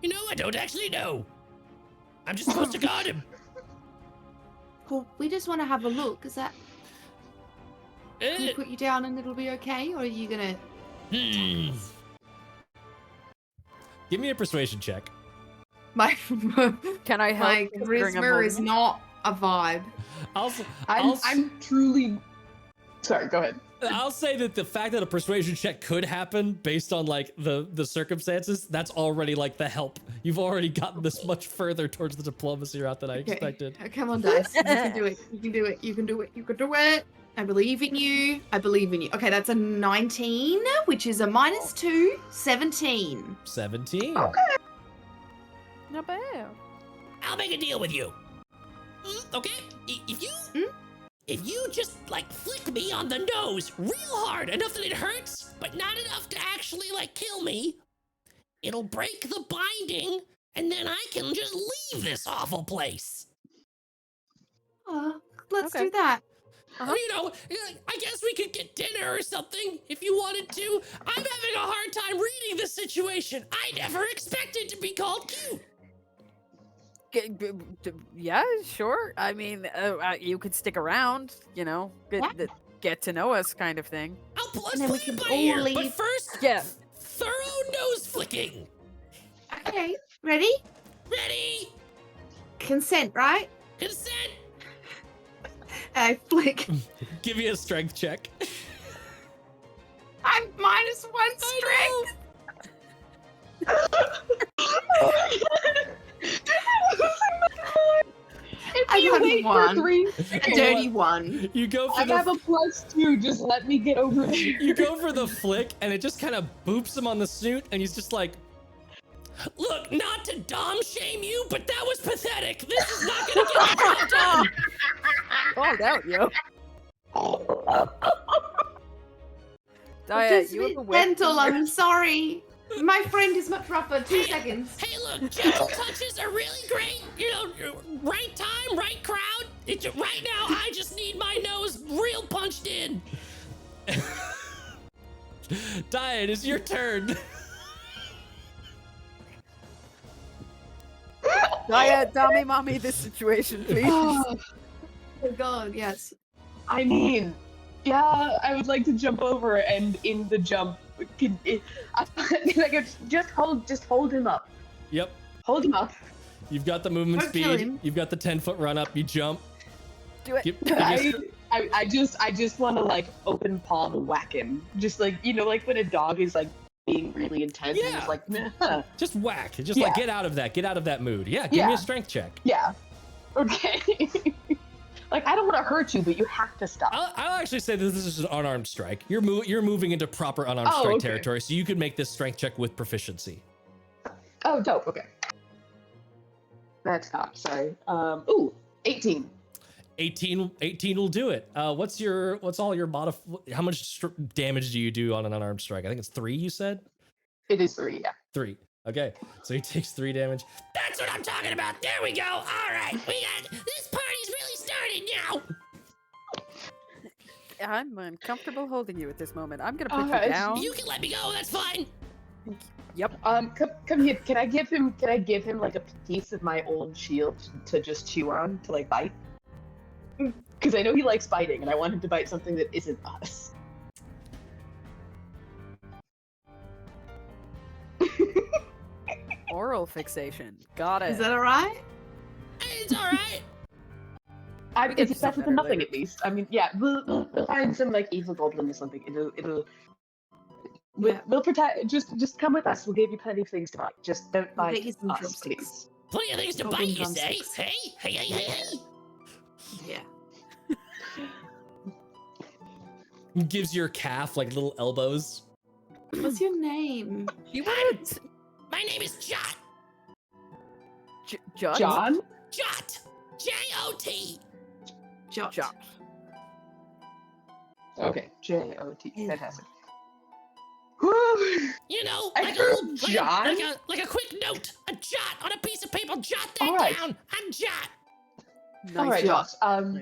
You know, I don't actually know. I'm just supposed to guard him. Well, we just want to have a look. Is that? Can we put you down and it'll be okay, or are you gonna? Give me a persuasion check. My Can I help? my considering I'm charisma holding is it? not a vibe. I'm truly. Sorry, go ahead. I'll say that the fact that a persuasion check could happen based on like the circumstances, that's already like the help. You've already gotten this much further towards the diplomacy route than I expected. Come on, dice. You can do it. You can do it. You can do it. You can do it. I believe in you. I believe in you. Okay, that's a 19, which is a -2, 17. 17. Not bad. I'll make a deal with you. Okay? If you just like flick me on the nose real hard, enough that it hurts, but not enough to actually like kill me, it'll break the binding, and then I can just leave this awful place. Let's Okay. do that. Or, you know, I guess we could get dinner or something if you wanted to. I'm having a hard time reading this situation. I never expected to be called cute. Yeah, sure. I mean, you could stick around, you know, get to know us kind of thing. Let's And then we play can it by all ear, but leave. first, Yeah. thorough nose flicking. Okay, ready? Ready? Consent, right? Consent. I flick. Give me a strength check. I'm -1 strength. I you got wait one. for 3 A dirty one. You go for I have a +2. Just let me get over there. you go for the flick, and it just kind of boops him on the snoot, and he's just like, "Look, not to dom shame you, but that was pathetic. This is not gonna get the job done." Called out, yo. Diet, Just you have be a whip. gentle, I'm sorry. My friend is much rougher. 2 seconds. Hey, look, gentle touches are really great. You know, right time, right crowd. Right now, I just need my nose real punched in. Diane, it's your turn. Diet, tell me, mommy, this situation, please. Oh god, yes. I mean, yeah, I would like to jump over, and in the jump, I could just hold him up. Yep. Hold him up. You've got the movement Don't kill speed. him. You've got the 10-foot run up. You jump. Do it. I just want to like open palm whack him. Just like, you know, like when a dog is like being really intense and Yeah. just like, Just whack. Just like get out of that mood. Yeah, give me Yeah. a strength check. yeah. Okay. Like, I don't want to hurt you, but you have to stop. I'll actually say that this is an unarmed strike. You're moving into proper unarmed Oh, strike okay. territory, so you can make this strength check with proficiency. Oh, dope. Okay. That's not, sorry. 18. 18 will do it. What's all your how much damage do you do on an unarmed strike? I think it's 3, you said? It is 3, yeah. 3. Okay, so he takes 3 damage. That's what I'm talking about. There we go. All right, this party's really started now. I'm uncomfortable holding you at this moment. I'm gonna put Alright. you down. You can let me go. That's fine. Yep. Come here. Can I give him like a piece of my old shield to just chew on, to like bite? Because I know he likes biting, and I want him to bite something that isn't us. Oral fixation. Got it. Is that alright? It's all right. We can It's do better something than better nothing, later. at least. I mean, yeah, we'll find some like evil goblin or something. We'll protect. Just come with us. We'll give you plenty of things to bite. Just don't We'll bite get you some us, drumsticks. please. Plenty of things to Goblin bite, you drumsticks. say? Hey. Yeah. Gives your calf like little elbows. What's your name? You want My name is Jot. Jot? John? Jot. J-O-T. Jot. Jot. Okay. J-O-T. Yeah. Fantastic. You know, I like heard a little, John. like a quick note, a jot on a piece of paper. Jot that All right. down. I'm Jot. Nice All right, job. Josh. Nice one.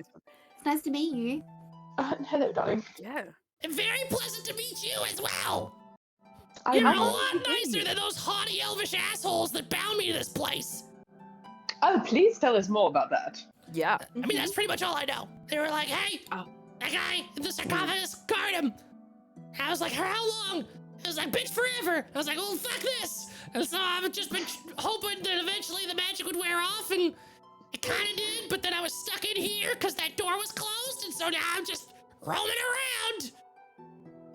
It's nice to meet you. Hello, darling. Yeah. Very pleasant to meet you as well. You're a know. lot nicer than those haughty elvish assholes that bound me to this place. Oh, please tell us more about that. Yeah. I mean, that's pretty much all I know. They were like, hey, Oh. that guy in the sarcophagus, guard him. I was like, how long? I was like, bitch, forever. I was like, well, fuck this. And so I've just been hoping that eventually the magic would wear off, and it kind of did, but then I was stuck in here because that door was closed, and so now I'm just roaming around.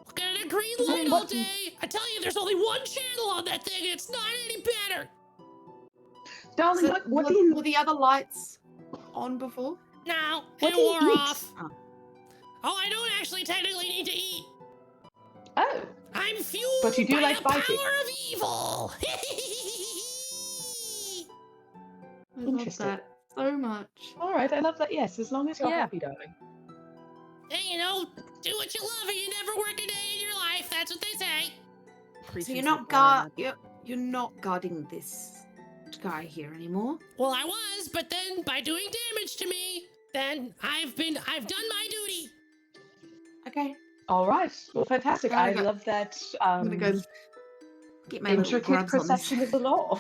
Looking at a green light all day. I tell you, there's only one channel on that thing, and it's not any better. Darling, So what do you... were the other lights on before? No, What it do you wore eat? off. Oh. Oh, I don't actually technically need to eat. Oh, I'm fueled But you do by like the biting. power of evil. I love Interesting. that so much. all right, I love that. Yes, as long as you're Yeah. happy, darling. Hey, you know, do what you love and you never work a day in your life. That's what they say. So Preaching you're to not the choir, you're not guarding this guy here anymore. Well, I was, but then by doing damage to me, then I've done my duty. Okay. All right. Well, fantastic. I'm I gonna go- love that I'm gonna go get my little intricate grubs on this. perception of the law.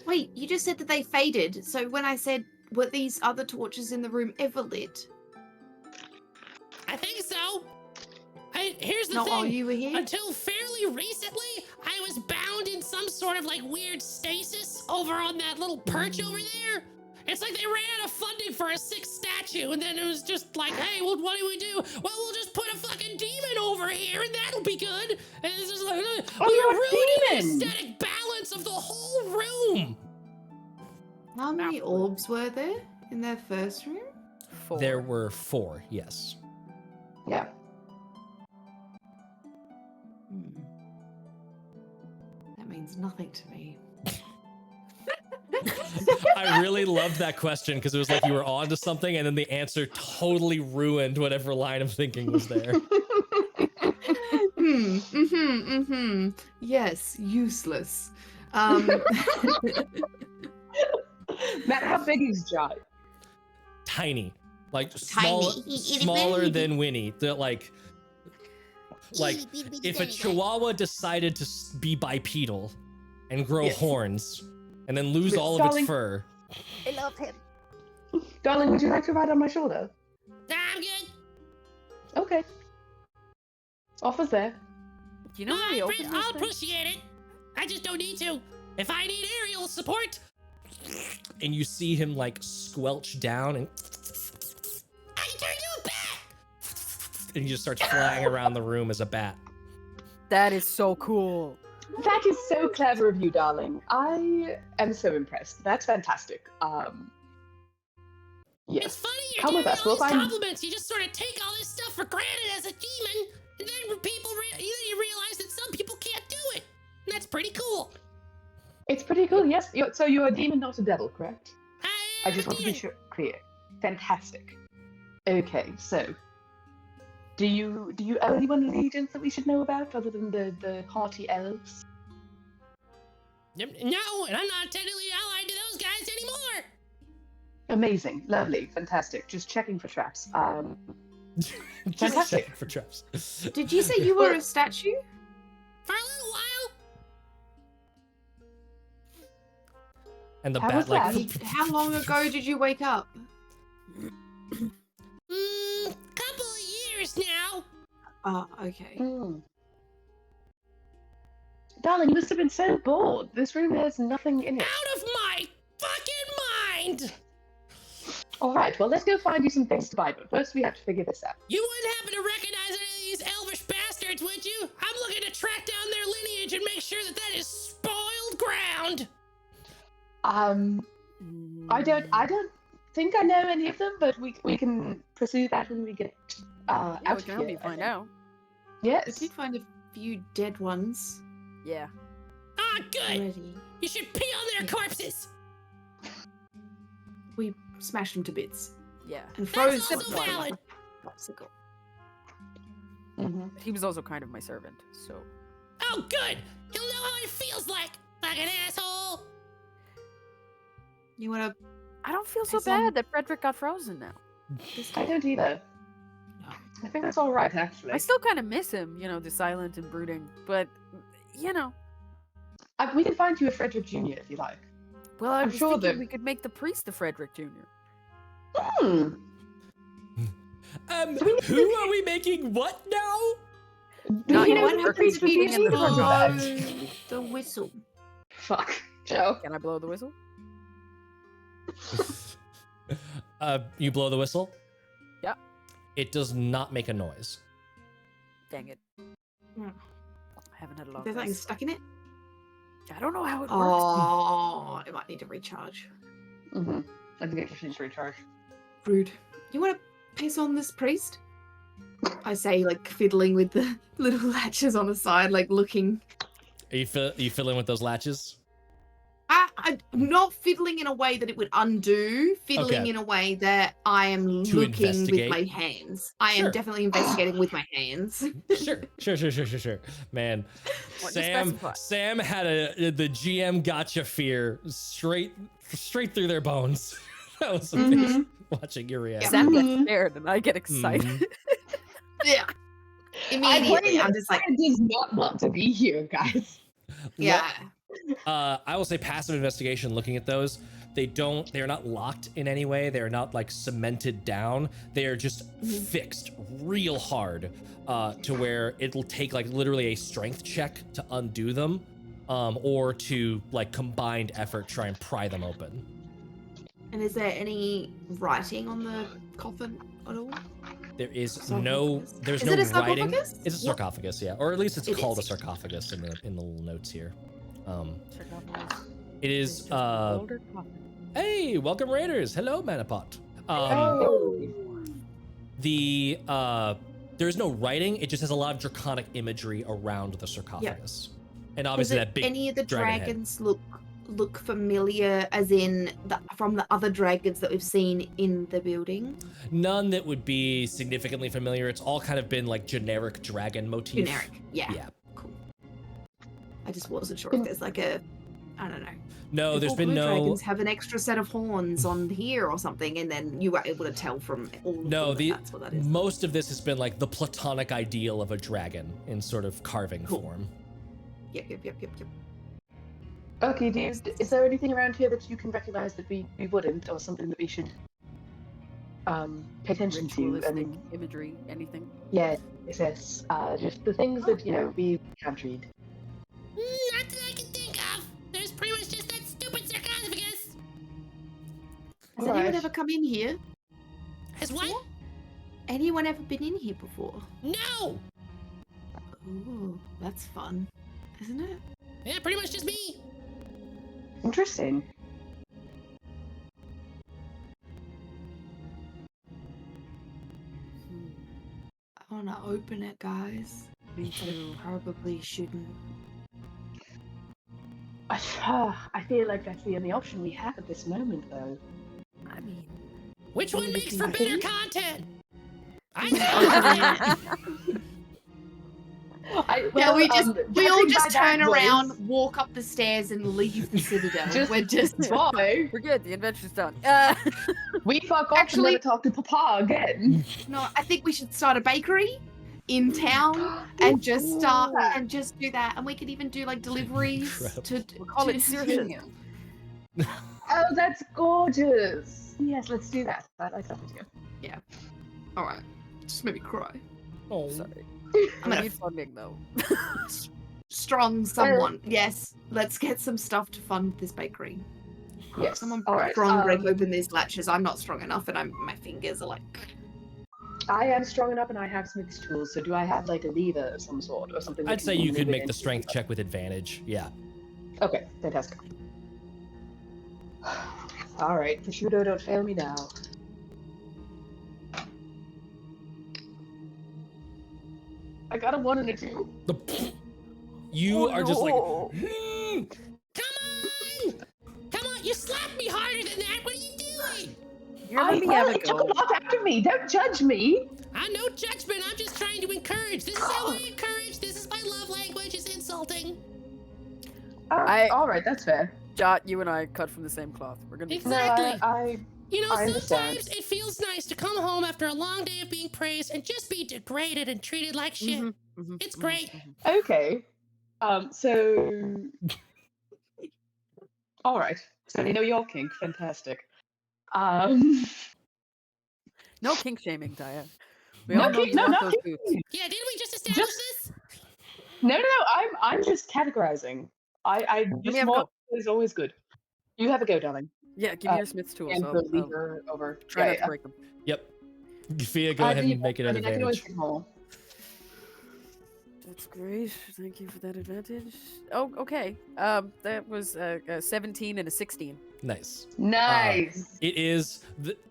Wait, you just said that they faded. So when I said, were these other torches in the room ever lit? I think so. Here's the Not thing. while you were here? Until fairly recently, I was bound in some sort of like weird stasis over on that little perch over there. It's like they ran out of funding for a sixth statue, and then it was just like, hey, well, what do we do? Well, we'll just put a fucking demon over here, and that'll be good. And it's just like, you're a ruining the demon! aesthetic balance of the whole room. How many Absolutely. orbs were there in their first room? 4. There were 4, yes. Yeah. That means nothing to me. I really loved that question because it was like you were on to something, and then the answer totally ruined whatever line of thinking was there. Yes, useless. Matt, how big is Jai? Tiny, like Tiny. smaller than Winnie. They're like if a chihuahua decided to be bipedal and grow Yes. horns and then lose Yes, all of darling. its fur. I love him. Darling, would you like to ride on my shoulder? I'm good. Okay. Offers there. Do you know how we open this I'll thing? appreciate it. I just don't need to. If I need aerial support. And you see him like squelch down and I can turn into a bat. And he just starts flying around the room as a bat. That is so cool. That is so clever of you, darling. I am so impressed. That's fantastic. It's Yes. funny you're Come giving with me us, all we'll these find- compliments. You just sort of take all this stuff for granted as a demon, and then you realize that some people can't do it. And that's pretty cool. It's pretty cool, yes. So you're a demon, not a devil, correct? I just want to be sure. clear. Fantastic. Okay, so do you owe anyone allegiance that we should know about other than the haughty elves? No, and I'm not technically allied to those guys anymore. Amazing, lovely, fantastic. Just checking for traps. Just Fantastic. checking for traps. Did you say you were a statue? For a little while. And the How bat was like that? How long ago did you wake up? couple of years now. Okay. Hmm. Darling, you must have been so bored. This room has nothing in it. Out of my fucking mind. All right, well, let's go find you some things to buy, but first we have to figure this out. You wouldn't happen to recognize any of these elvish bastards, would you? I'm looking to track down their lineage and make sure that that is spoiled ground. I don't think I know any of them, but we can pursue that when we get Yeah, out we can of help here. you I find think. out. I Yes. did find a few dead ones Yeah. Ah, good. already. You should pee on their corpses. We smashed them to bits Yeah. and That's froze also them. valid. Popsicle. Mhm. He was also kind of my servant, so. Oh, good. He'll know how it feels like. Like an asshole. You wanna? I don't feel so It's on- bad that Frederick got frozen now. I don't either. I think that's all right, actually. I still kind of miss him, the silent and brooding, but, We can find you a Frederick Jr. if you like. Well, I I'm was sure thinking that- we could make the priest a Frederick Jr. Hmm. Who are we making what now? Not You you, know, what the happens priest if you would be get the the one blow? for that. The whistle. Fuck. Joe. Can I blow the whistle? You blow the whistle? Yeah. It does not make a noise. Dang it. Hmm. I haven't had a long There's something rest. stuck in it. I don't know how it works. Oh, it might need to recharge. Mm-hmm. I think it just needs to recharge. Rude. You want to piss on this priest? I say, like, fiddling with the little latches on the side, like, looking. Are you fiddling with those latches? I'm not fiddling in a way that it would undo, fiddling Okay. in a way that I am To looking with investigate? my hands. I am Sure. definitely investigating with my hands. Sure. Man, What do you specify? Sam had the GM gotcha fear straight through their bones. That was amazing watching your reaction. Sam gets Mhm. scared and I get excited. Mhm. Yeah. Immediately, I'm just like, does not want to be here, guys. yeah. I will say passive investigation. Looking at those, they're not locked in any way. They're not like cemented down. They are just fixed real hard to where it'll take like literally a strength check to undo them, or to like combined effort try and pry them open. And is there any writing on the coffin at all? There is Sarcophagus? there's Is no it a writing. sarcophagus? It's a What? sarcophagus, yeah, or at least it's It called is. a sarcophagus in the little notes here. Sarcophagus It is is just an older coffin. hey, welcome Raiders. Hello, Manapot. There's no writing. It just has a lot of draconic imagery around the sarcophagus, and Does obviously that big any of the dragon head. dragons look familiar, as in from the other dragons that we've seen in the building? None that would be significantly familiar. It's all kind of been like generic dragon motif. Generic. Yeah. Yeah. Cool. I just wasn't sure if there's like a, I don't know. No, if there's all been blue no. dragons have an extra set of horns on here or something, and then you were able to tell from all of No, them that's what that is. most of this has been like the platonic ideal of a dragon in sort of carving Cool. form. Yep. Okay, dudes, is there anything around here that you can recognize that we wouldn't, or something that we should pay attention to? I Ritualistic mean, imagery, anything. yes, just the things that, we can't read. Not that I can think of. There's pretty much just that stupid sarcophagus. Has Alright. anyone ever come in here? Has what? Anyone ever been in here before? No. Ooh, that's fun, isn't it? Yeah, pretty much just me. Interesting. I want to open it, guys. Me too. Probably shouldn't. I feel like that's the only option we have at this moment, though. I mean, Which one makes for better content? I know. Yeah, we all judging just by turn that around, voice- walk up the stairs, and leave the citadel. Just We're just why? we're good. The adventure's done. We fuck off Actually- and never talk to Papa again. no. I think we should start a bakery in town and just start and just do that. And we could even do like deliveries Incredible. to We'll call it Circus. Oh, that's gorgeous. Yes, let's do that. I like that idea. All right, just made me cry. Oh, Sorry. I'm I gonna need funding though. strong someone. Yes, let's get some stuff to fund this bakery. Yes. Someone All right. strong break open these latches. I'm not strong enough, and my fingers are like. I am strong enough and I have smith's tools, so do I have like a lever of some sort or something? that I'd can say you move could it make the into strength check with advantage. Yeah. Okay, fantastic. All right, prosciutto, don't fail me now. I got a 1 and a 2. You are just like. no. Come on, you slapped me harder than that. What are you doing? Here, let me have a It took a go. lot out of me. Don't judge me. I'm no judgment. I'm just trying to encourage. This is how I encourage. This is my love language. Is insulting. I- All right, that's fair. Jot, you and I cut from the same cloth. We're gonna. Exactly. No, You know, I understand. sometimes it feels nice to come home after a long day of being praised and just be degraded and treated like shit. It's great. Okay. So. All right. So you know your kink. Fantastic. No kink shaming, Daya. We No all know kink- you no, want not those kink boots. shaming. Yeah, didn't we just establish Just- this? No. I'm just categorizing. I Let me just have a more go. is always good. You have a go, darling. Yeah, give me your Smith's tools. And I'll the lever over. try Yeah, not to break them. Yep. Fia, go ahead and make it an I can always advantage. get more. That's great. Thank you for that advantage. Oh, okay. That was a 17 and a 16. Nice. Nice. It is.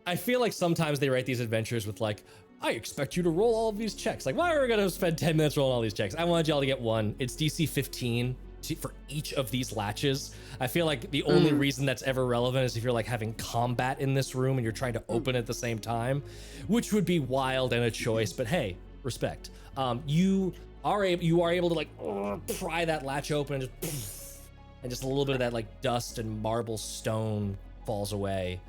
I feel like sometimes they write these adventures with like, I expect you to roll all of these checks. Like, why are we gonna spend 10 minutes rolling all these checks? I wanted y'all to get one. It's DC 15 for each of these latches. I feel like the only reason that's ever relevant is if you're like having combat in this room and you're trying to open at the same time, which would be wild and a choice. But hey, respect. You are able to like pry that latch open and just a little bit of that like dust and marble stone falls away.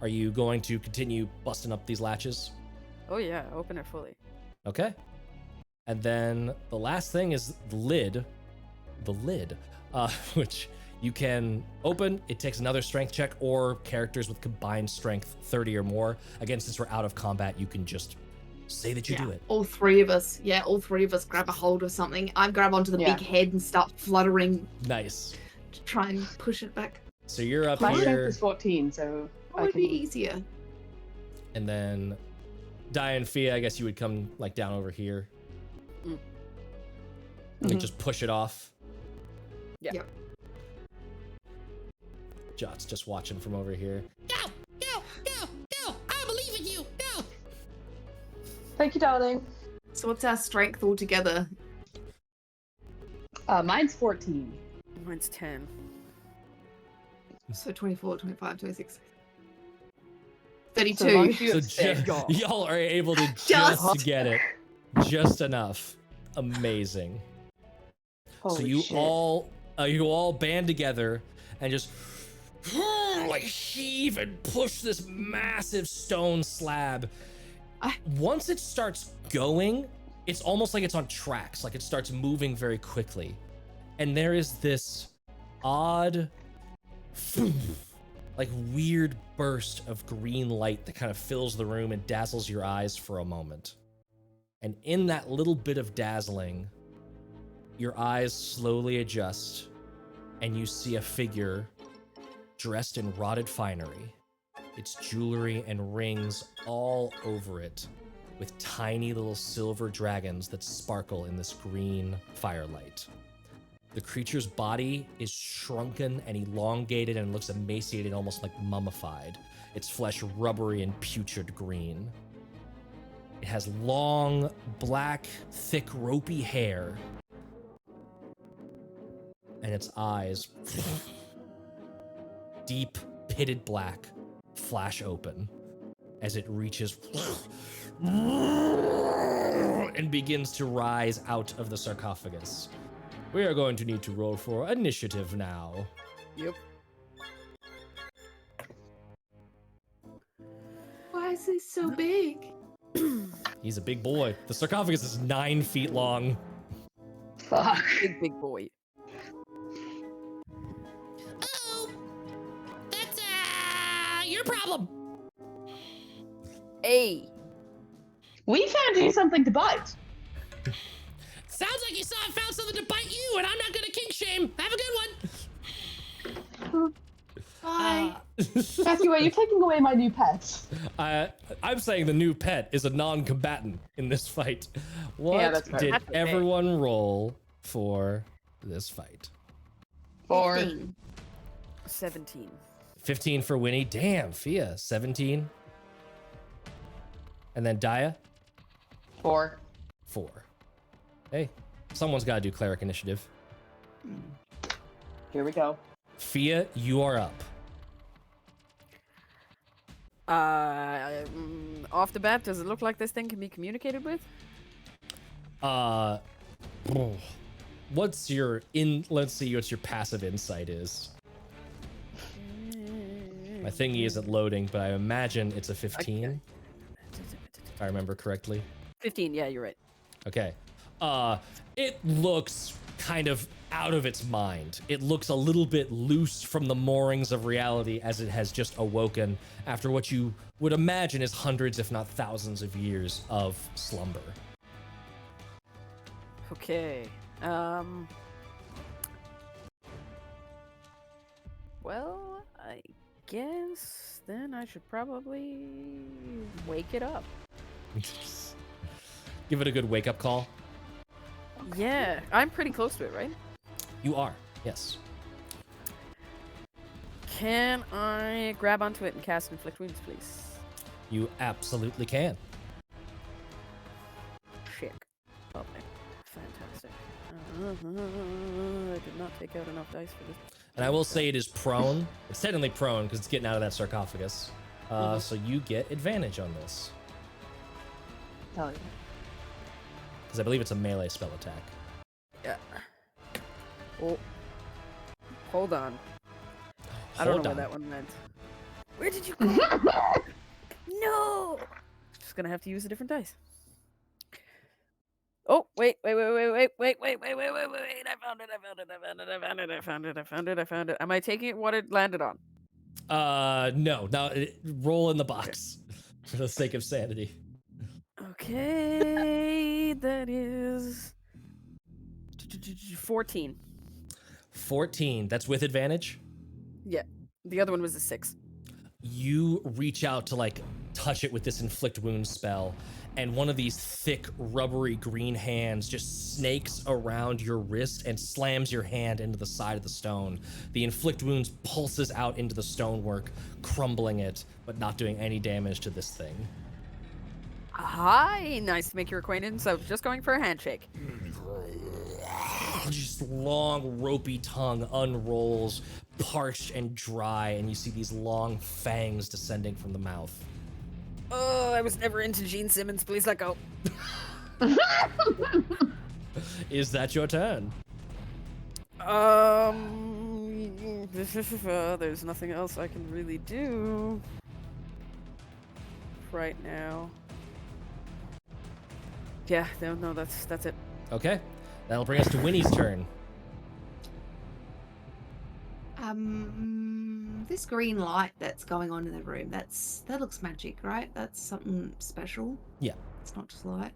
Are you going to continue busting up these latches? Oh yeah, open it fully. Okay. And then the last thing is the lid, which you can open. It takes another strength check or characters with combined strength 30 or more. Again, since we're out of combat, you can just say that you do it. All three of us grab a hold of something. I grab onto the big head and start fluttering Nice. to try and push it back. So you're up My strength here, is 14, so It would be easier. and then Dia and Fia, I guess you would come like down over here. Like just push it off. Yeah. Yep. Jot's just watching from over here. Go! I believe in you! Go! Thank you, darling. So what's our strength altogether? Mine's 14. Mine's 10. So 24, 25, 26. So 32. amongst you So have six. y'all are able to Just. just get it, just enough. Amazing. So Holy you shit. all band together and just like heave and push this massive stone slab. Once it starts going, it's almost like it's on tracks, like it starts moving very quickly. And there is this odd, like weird burst of green light that kind of fills the room and dazzles your eyes for a moment. And in that little bit of dazzling, your eyes slowly adjust and you see a figure dressed in rotted finery. Its jewelry and rings all over it with tiny little silver dragons that sparkle in this green firelight. The creature's body is shrunken and elongated and looks emaciated, almost like mummified. Its flesh rubbery and putrid green. It has long, black, thick, ropey hair. And its eyes, deep, pitted black, flash open as it reaches and begins to rise out of the sarcophagus. We are going to need to roll for initiative now. Yep. Why is this so big? He's a big boy. The sarcophagus is 9 feet long. Fuck. Big boy. Oh! That's, your problem! Hey. We found you something to bite. Sounds like you found something to bite you, and I'm not gonna kink shame. Have a good one! Bye. Matthew, are you taking away my new pet? I'm saying the new pet is a non-combatant in this fight. What Yeah, that's fair. did That's okay. everyone roll for this fight? 4. 15. 17. 15 for Winnie. Damn, Fia, 17. And then Dia, 4. 4. Hey, someone's got to do cleric initiative. Here we go. Fia, you are up. Off the bat, does it look like this thing can be communicated with? Let's see what your passive insight is. My thingy isn't loading, but I imagine it's a 15, if I remember correctly. 15, yeah, you're right. Okay. It looks kind of out of its mind. It looks a little bit loose from the moorings of reality as it has just awoken after what you would imagine is hundreds, if not thousands of years of slumber. Okay. Well, I guess then I should probably wake it up. Give it a good wake-up call. Yeah, I'm pretty close to it, right? You are, yes. Can I grab onto it and cast Inflict Wounds, please? You absolutely can. Chick. Lovely. Fantastic. I did not take out enough dice for this. And I will say it is prone. It's technically prone because it's getting out of that sarcophagus. So you get advantage on this. Hell yeah. Because I believe it's a melee spell attack. Yeah. Oh. Hold on. I don't know where that one went. Where did you go? No! Just gonna have to use a different dice. Oh, wait. I found it. Am I taking it what it landed on? No. Now roll in the box for the sake of sanity. Okay, that is 14. 14. That's with advantage. Yeah, the other one was a 6. You reach out to like touch it with this inflict wounds spell, and one of these thick, rubbery green hands just snakes around your wrist and slams your hand into the side of the stone. The inflict wounds pulses out into the stonework, crumbling it, but not doing any damage to this thing. Hi, nice to make your acquaintance. I was just going for a handshake. Just long, ropey tongue unrolls, parched and dry, and you see these long fangs descending from the mouth. Oh, I was never into Gene Simmons. Please let go. Is that your turn? There's nothing else I can really do right now. Yeah, no, that's it. Okay. That'll bring us to Winnie's turn. This green light that's going on in the room, that looks magic, right? That's something special. Yeah. It's not just light.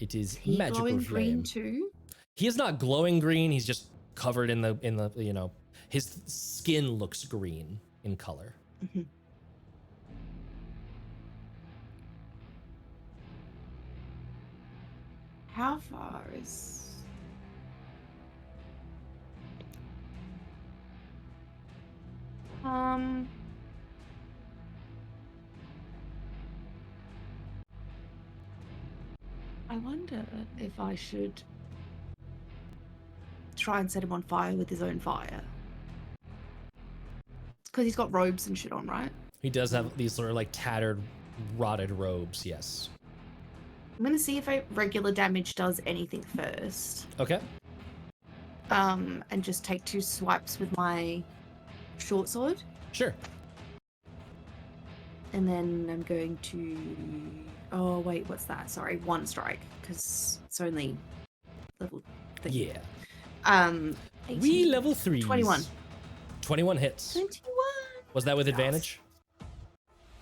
It is He magical glowing flame. green too? He is not glowing green, he's just covered in the his skin looks green in color. Mm-hmm. How far is... I wonder if I should try and set him on fire with his own fire. It's because he's got robes and shit on, right? He does have these sort of like tattered, rotted robes, yes. I'm gonna see if regular damage does anything first. Okay. And just take 2 swipes with my short sword. Sure. And then I'm going to... Oh, wait, what's that? Sorry, 1 strike, because it's only level 3. Yeah. 18. We level 3. 21. 21 hits. 21. Was that with advantage?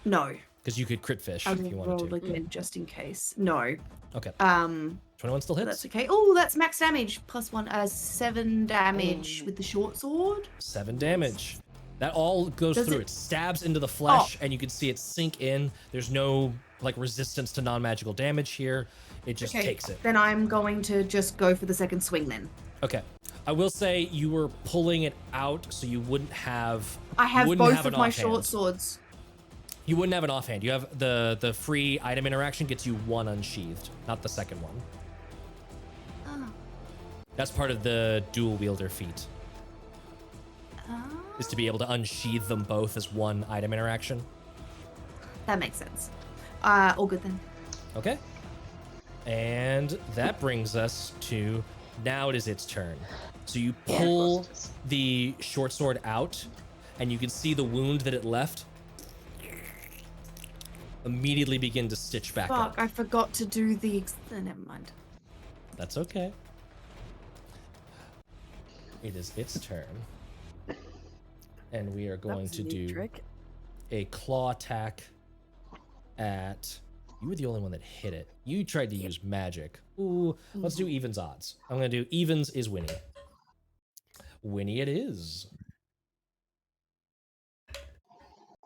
No. Because you could crit fish I if you wanted rolled to. again just in case. No. Okay. 21 21 still hits? That's okay. Oh, that's max damage. Plus 1, 7 damage with the short sword. 7 damage. That all goes Does through. it- It stabs into the flesh, and you can see it sink in. There's no like resistance to non-magical damage here. It just takes it. Then I'm going to just go for the second swing then. Okay. I will say you were pulling it out, so you wouldn't have. I have wouldn't both have of an my offhand. short swords. You wouldn't have an offhand. You have the free item interaction gets you 1 unsheathed, not the second one. Oh. That's part of the dual wielder feat, is to be able to unsheathe them both as 1 item interaction. That makes sense. All good then. Okay. And that brings us to now it is its turn. So you pull the short sword out, and you can see the wound that it left immediately begin to stitch back Fuck, up. I forgot to do the. Never mind. That's okay. It is its turn. And we are That going was to a neat do trick. a claw attack at... You were the only one that hit it. You tried to use magic. Ooh, let's do evens odds. I'm going to do evens is Winnie. Winnie it is.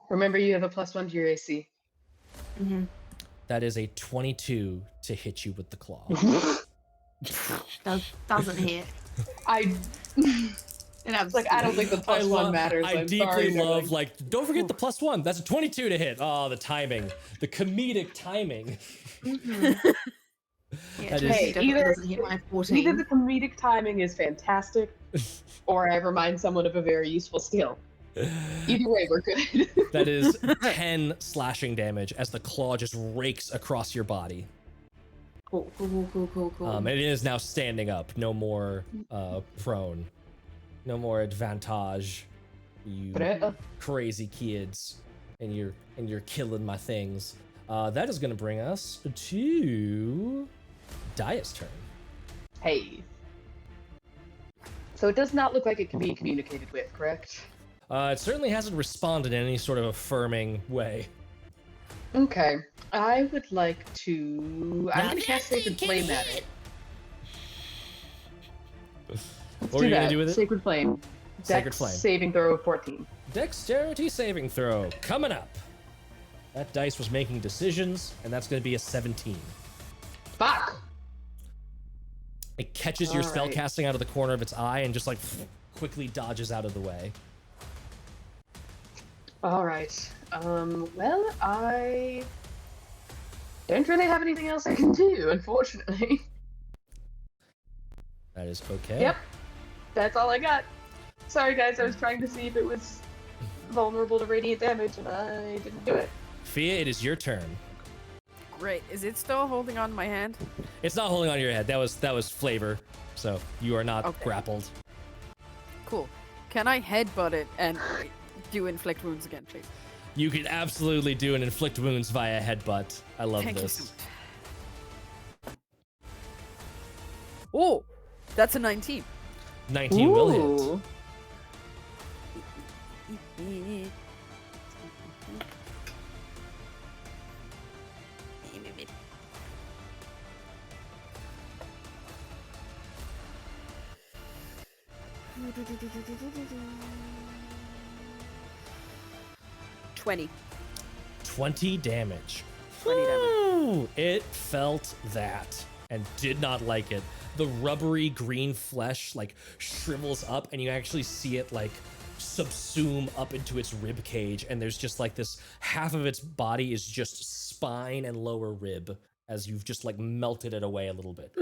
Remember, you have a +1 to your AC. Mm-hmm. That is a 22 to hit you with the claw. Doesn't hit. I like. I don't think the +1 matters. I I'm deeply sorry, love, darling. like, don't forget the +1. That's a 22 to hit. Oh, the timing. The comedic timing. Mm-hmm. Yeah, That Tracy is- definitely either- doesn't hit my 14. Either the comedic timing is fantastic, or I remind someone of a very useful skill. Either way, we're good. That is 10 slashing damage as the claw just rakes across your body. Cool. And it is now standing up. No more prone. No more advantage. You crazy kids. And you're killing my things. That is gonna bring us to Daya's turn. Hey. So it does not look like it can be communicated with, correct? It certainly hasn't responded in any sort of affirming way. Okay. I would like to. I'm Now gonna cast that Sacred thing Flame can at hit. it. What were you gonna do with it? Sacred Flame. Sacred Dex Flame. Saving throw of 14. Dexterity saving throw coming up. That dice was making decisions, and that's gonna be a 17. Fuck! It catches your All spell right. casting out of the corner of its eye and just like quickly dodges out of the way. Alright. Well, I don't really have anything else I can do, unfortunately. That is okay. Yep. That's all I got. Sorry, guys, I was trying to see if it was vulnerable to radiant damage, and I didn't do it. Fia, it is your turn. Great. Is it still holding on to my hand? It's not holding on to your head. That was flavor. So you are not Okay. grappled. Cool. Can I headbutt it and do inflict wounds again, please? You can absolutely do an inflict wounds via headbutt. I love Thank you this. so much. Oh, that's a 19. 19 will hit. Ooh. $20. 20 damage. 20 damage. Ooh, it felt that and did not like it. The rubbery green flesh like shrivels up, and you actually see it like subsume up into its rib cage, and there's just like this half of its body is just spine and lower rib as you've just like melted it away a little bit.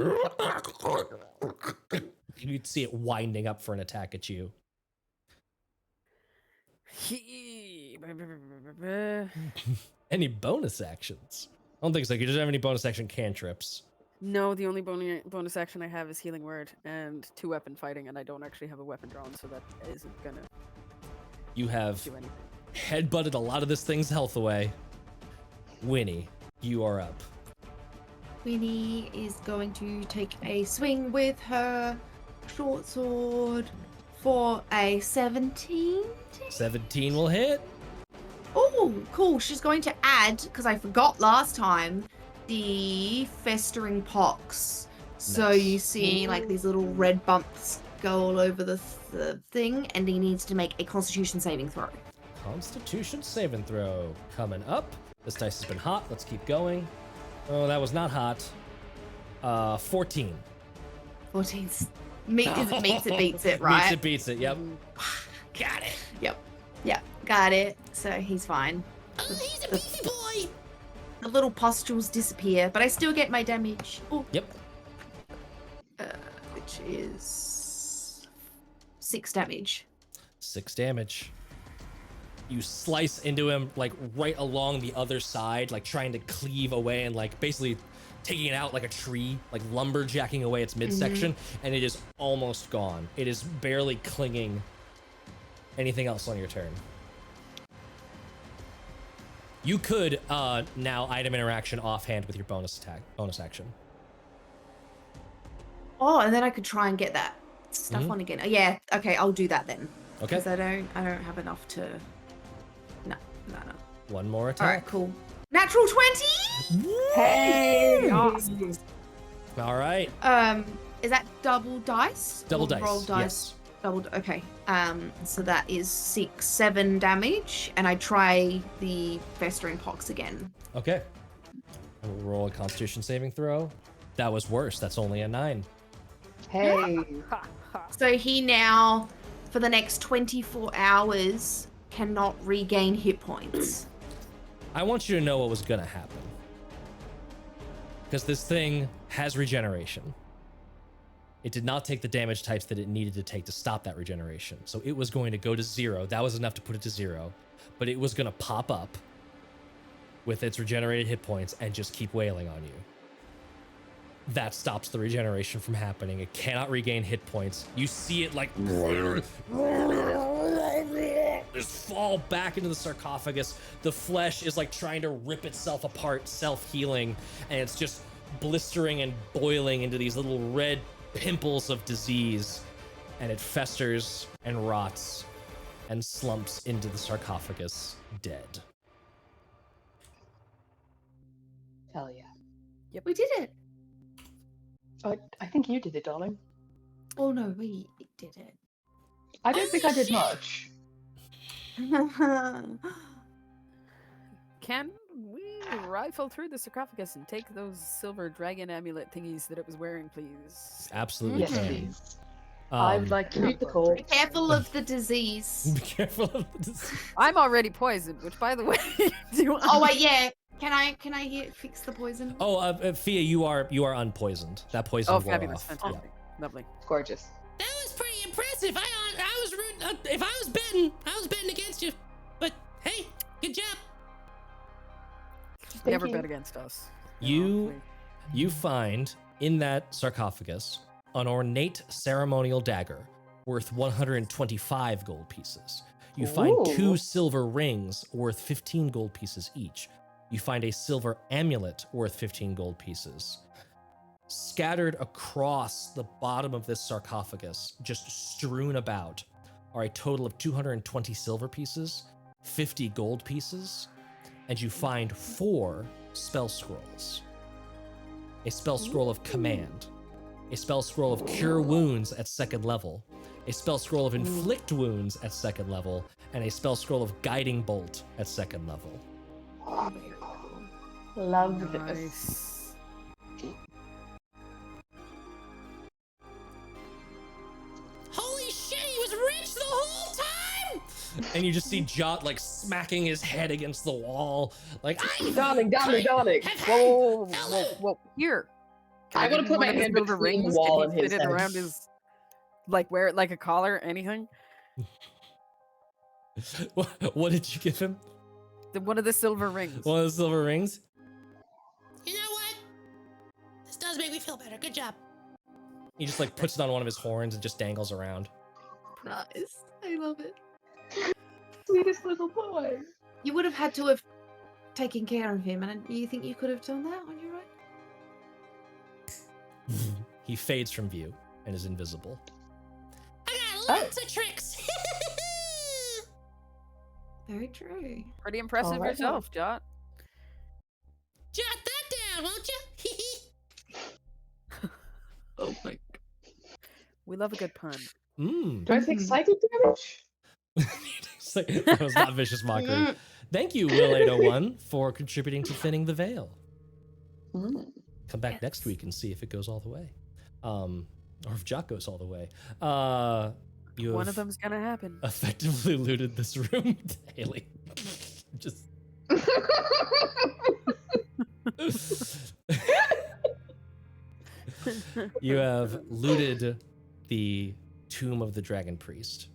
You'd see it winding up for an attack at you. Any bonus actions? I don't think so. You don't have any bonus action cantrips. No, the only bonus action I have is Healing Word and 2-weapon fighting, and I don't actually have a weapon drawn, so that isn't gonna You have do anything. headbutted a lot of this thing's health away. Winnie, you are up. Winnie is going to take a swing with her short sword for a 17. 17 will hit. Oh, cool. She's going to add, because I forgot last time, the festering pox. So Nice. you see like these little red bumps go all over the thing, and he needs to make a constitution saving throw. Constitution saving throw coming up. This dice has been hot. Let's keep going. Oh, that was not hot. 14. 14. Meets it, beats it, right? Meets it, beats it. Yep. Got it. Yep, got it. So he's fine. Oh, he's a beastie boy. The little pustules disappear, but I still get my damage. Oh, Yep. which is 6 damage. 6 damage. You slice into him like right along the other side, like trying to cleave away and like basically taking it out like a tree, like lumberjacking away its midsection, and it is almost gone. It is barely clinging Anything else on your turn? You could now item interaction offhand with your bonus action. Oh, and then I could try and get that stuff on again. Yeah, okay, I'll do that then. Okay. Because I don't have enough to. No. One more All attack. right, cool. Natural 20. Hey! Awesome. All right. Is that double dice? Double Or dice. Roll dice. Yes. Double. Okay. So that is 7 damage, and I try the festering pox again. Okay. We'll roll a Constitution saving throw. That was worse. That's only a 9. Hey. So he now, for the next 24 hours, cannot regain hit points. I want you to know what was gonna happen. Because this thing has regeneration. It did not take the damage types that it needed to take to stop that regeneration. So it was going to go to 0. That was enough to put it to 0. But it was gonna pop up with its regenerated hit points and just keep wailing on you. That stops the regeneration from happening. It cannot regain hit points. You see it like just fall back into the sarcophagus. The flesh is like trying to rip itself apart, self-healing, and it's just blistering and boiling into these little red pimples of disease, and it festers and rots and slumps into the sarcophagus dead. Hell yeah. We did it. I think you did it, darling. Oh no, we did it. I don't think I did much. Can we rifle through the sarcophagus and take those silver dragon amulet thingies that it was wearing, please? Absolutely Yes, can. please. I'd like to read the call. Be careful of the disease. Be careful of this. I'm already poisoned, which, by the way, do I... Oh wait, yeah. Can I fix the poison? Oh, Fia, you are unpoisoned. That poison Oh, wore fabulous. off. Fantastic. Lovely. Gorgeous. That was pretty impressive. I was rooting. If I was betting against you. But hey, good job. Never you. bet against us. You find in that sarcophagus an ornate ceremonial dagger worth 125 gold pieces. You find Ooh. 2 silver rings worth 15 gold pieces each. You find a silver amulet worth 15 gold pieces. Scattered across the bottom of this sarcophagus, just strewn about, are a total of 220 silver pieces, 50 gold pieces, and you find 4 spell scrolls. A spell scroll of command, a spell scroll of cure wounds at 2nd level, a spell scroll of inflict wounds at 2nd level, and a spell scroll of guiding bolt at 2nd level. Love this. Nice. Holy shit, he was rich the whole time. And you just see Jot like smacking his head against the wall, like Darling. Whoa. Here. I Can want to put one my of his hand silver between the rings? wall Can and he his fit it head. around his, like, wear it like a collar, anything? What did you give him? One of the silver rings. One of the silver rings? You know what? This does make me feel better. Good job. He just like puts it on one of his horns and just dangles around. Nice. I love it. Sweetest little boy. You would have had to have taken care of him, and you think you could have done that on your own? He fades from view and is invisible. I got lots of tricks. Very true. Pretty impressive Alright. yourself, Jot. Jot that down, won't you? Oh my. We love a good pun. Mmm. Do I take psychic damage? That was not vicious mockery. Thank you, Will801, for contributing to Thinning the Veil. Come back next week and see if it goes all the way. Or if Jock goes all the way. You One have of them's gonna happen. effectively looted this room, Haley. Just you have looted the tomb of the dragon priest.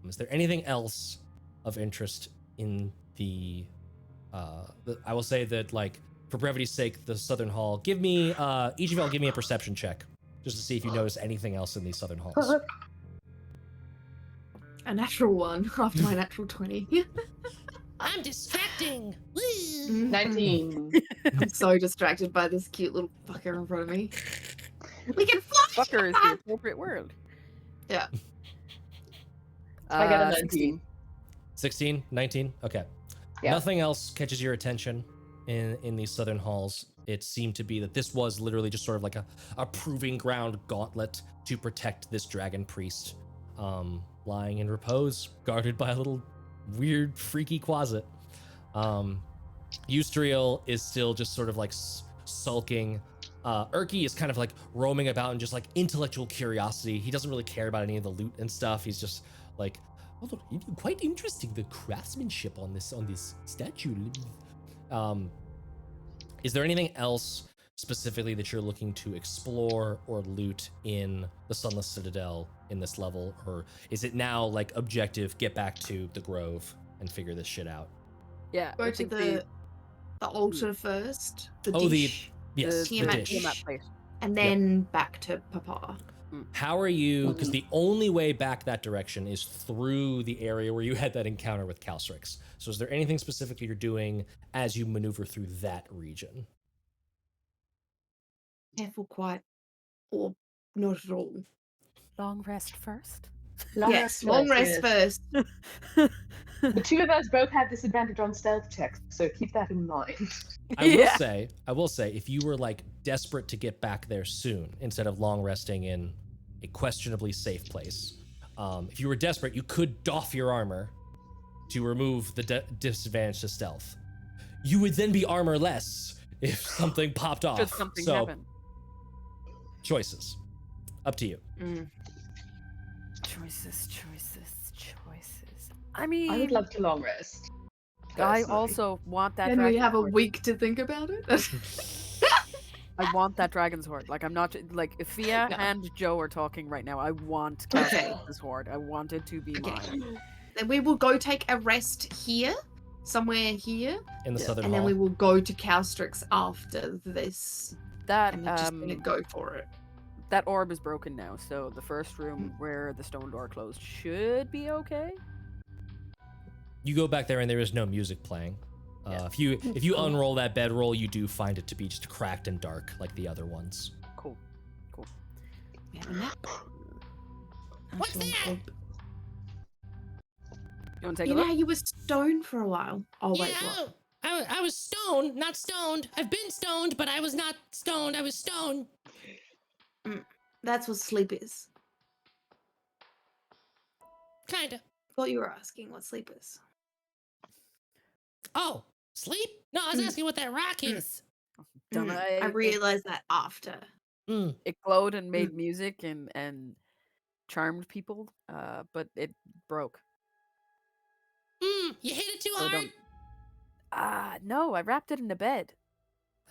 Is there anything else of interest in the I will say that, like, for brevity's sake, the southern hall, give me each of y'all give me a perception check just to see if you notice anything else in these southern halls. A natural 1 after my natural 20. I'm distracting. Woo. 19. I'm so distracted by this cute little fucker in front of me. We can fly! Fucker is the appropriate word. Yeah. I got a 16. 19. 16, 19. Okay. Yeah. Nothing else catches your attention in these southern halls. It seemed to be that this was literally just sort of like a proving ground gauntlet to protect this dragon priest, lying in repose, guarded by a little weird, freaky closet. Yusdrayl is still just sort of like sulking. Erky is kind of like roaming about in just like intellectual curiosity. He doesn't really care about any of the loot and stuff. He's just like, oh, look, quite interesting, the craftsmanship on this statue. Is there anything else specifically that you're looking to explore or loot in the Sunless Citadel in this level, or is it now like objective, get back to the Grove and figure this shit out? Yeah. Go I to think the altar first. The Oh, dish. Yes, the Tiamat dish. Tiamat place. And then back to Papa. How are you, because the only way back that direction is through the area where you had that encounter with Calcryx. So is there anything specifically you're doing as you maneuver through that region? Careful, quiet, or not at all. Long rest first. Yes, long rest first. The two of us both have disadvantage on stealth checks, so keep that in mind. I will say, if you were like desperate to get back there soon, instead of long resting in a questionably safe place, if you were desperate, you could doff your armor to remove the disadvantage to stealth. You would then be armorless if something popped off. Just something so, happened. choices. Up to you. Choices. I mean, I would love to long rest. I personally. also want that. Then we dragon have a sword. week to think about it. I want that dragon's horde. Like, I'm not like if Fia No. and Joe are talking right now. I want Okay. Calcryx's horde. I want it to be Okay. mine. Then we will go take a rest here, somewhere here, In the Yeah. southern and hall. then we will go to Calcryx after this. That And we're just gonna go for it. that orb is broken now, so the first room where the stone door closed should be okay. You go back there and there is no music playing. If you unroll that bedroll, you do find it to be just cracked and dark like the other ones. Cool. We have a nap. What's that? You want to take You a know look? how you were stoned for a while? Oh wait, Yeah, what? I was stoned, not stoned. I've been stoned, but I was not stoned. I was stoned. That's what sleep is. Kinda. Thought you were asking what sleep is. Oh, sleep? No, I was asking what that rock is. Don't I- I realized that after. It glowed and made music and charmed people, but it broke. You hit it too So hard? no, I wrapped it in the bed.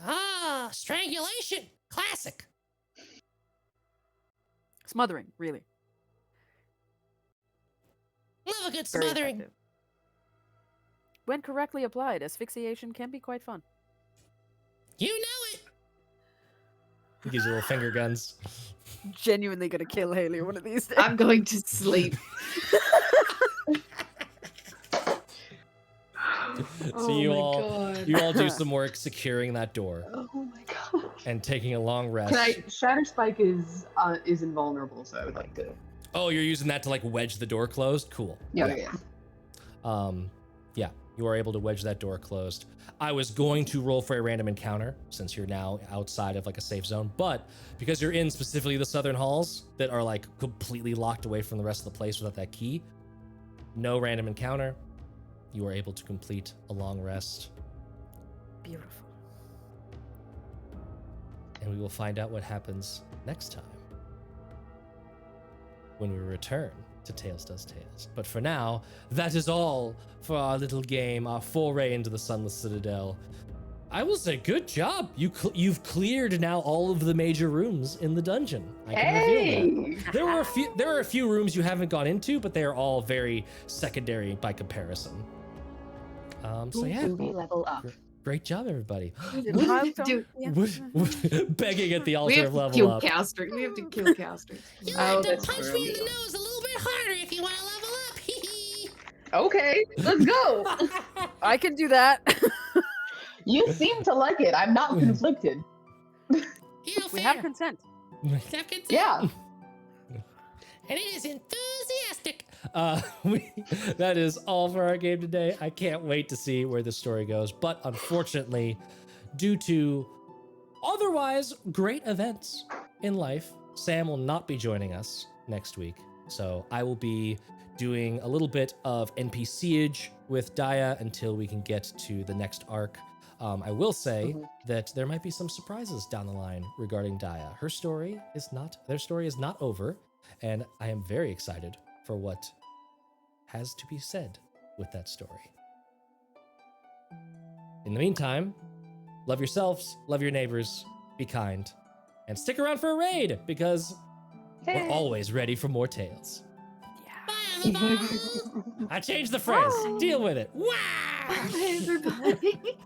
Ah, strangulation. Classic. Smothering, really. Love a good Very smothering. effective. When correctly applied, asphyxiation can be quite fun. You know it. He gives you little finger guns. Genuinely gonna kill Haley one of these days. I'm going to sleep. So you all do some work securing that door Oh my god. and taking a long rest. Shatter Spike is invulnerable, so I would like to. Oh, you're using that to like wedge the door closed? Cool. Yeah. Yeah, you are able to wedge that door closed. I was going to roll for a random encounter since you're now outside of like a safe zone, but because you're in specifically the southern halls that are like completely locked away from the rest of the place without that key, no random encounter. You are able to complete a long rest, Beautiful. and we will find out what happens next time when we return to Tales Does Tales. But for now, that is all for our little game, our foray into the Sunless Citadel. I will say, good job. You've cleared now all of the major rooms in the dungeon. I can reveal that. There are a few rooms you haven't gone into, but they are all very secondary by comparison. So yeah, We level up. great job, everybody. Dude, Begging at the we altar have of to level kill up. We have to kill Calcryx. You Oh, have to that's punch true. me in the nose a little bit harder if you want to level up. Okay, let's go. I can do that. You seem to like it. I'm not conflicted. We have consent. Yeah. And it is enthusiastic. That is all for our game today. I can't wait to see where this story goes. But unfortunately, due to otherwise great events in life, Sam will not be joining us next week. So I will be doing a little bit of NPCage with Daya until we can get to the next arc. I will say that there might be some surprises down the line regarding Daya. Their story is not over, and I am very excited for what has to be said with that story. In the meantime, love yourselves, love your neighbors, be kind, and stick around for a raid because we're always ready for more tales. Bye, everybody. I changed the phrase. Deal with it. Wow! Bye, everybody.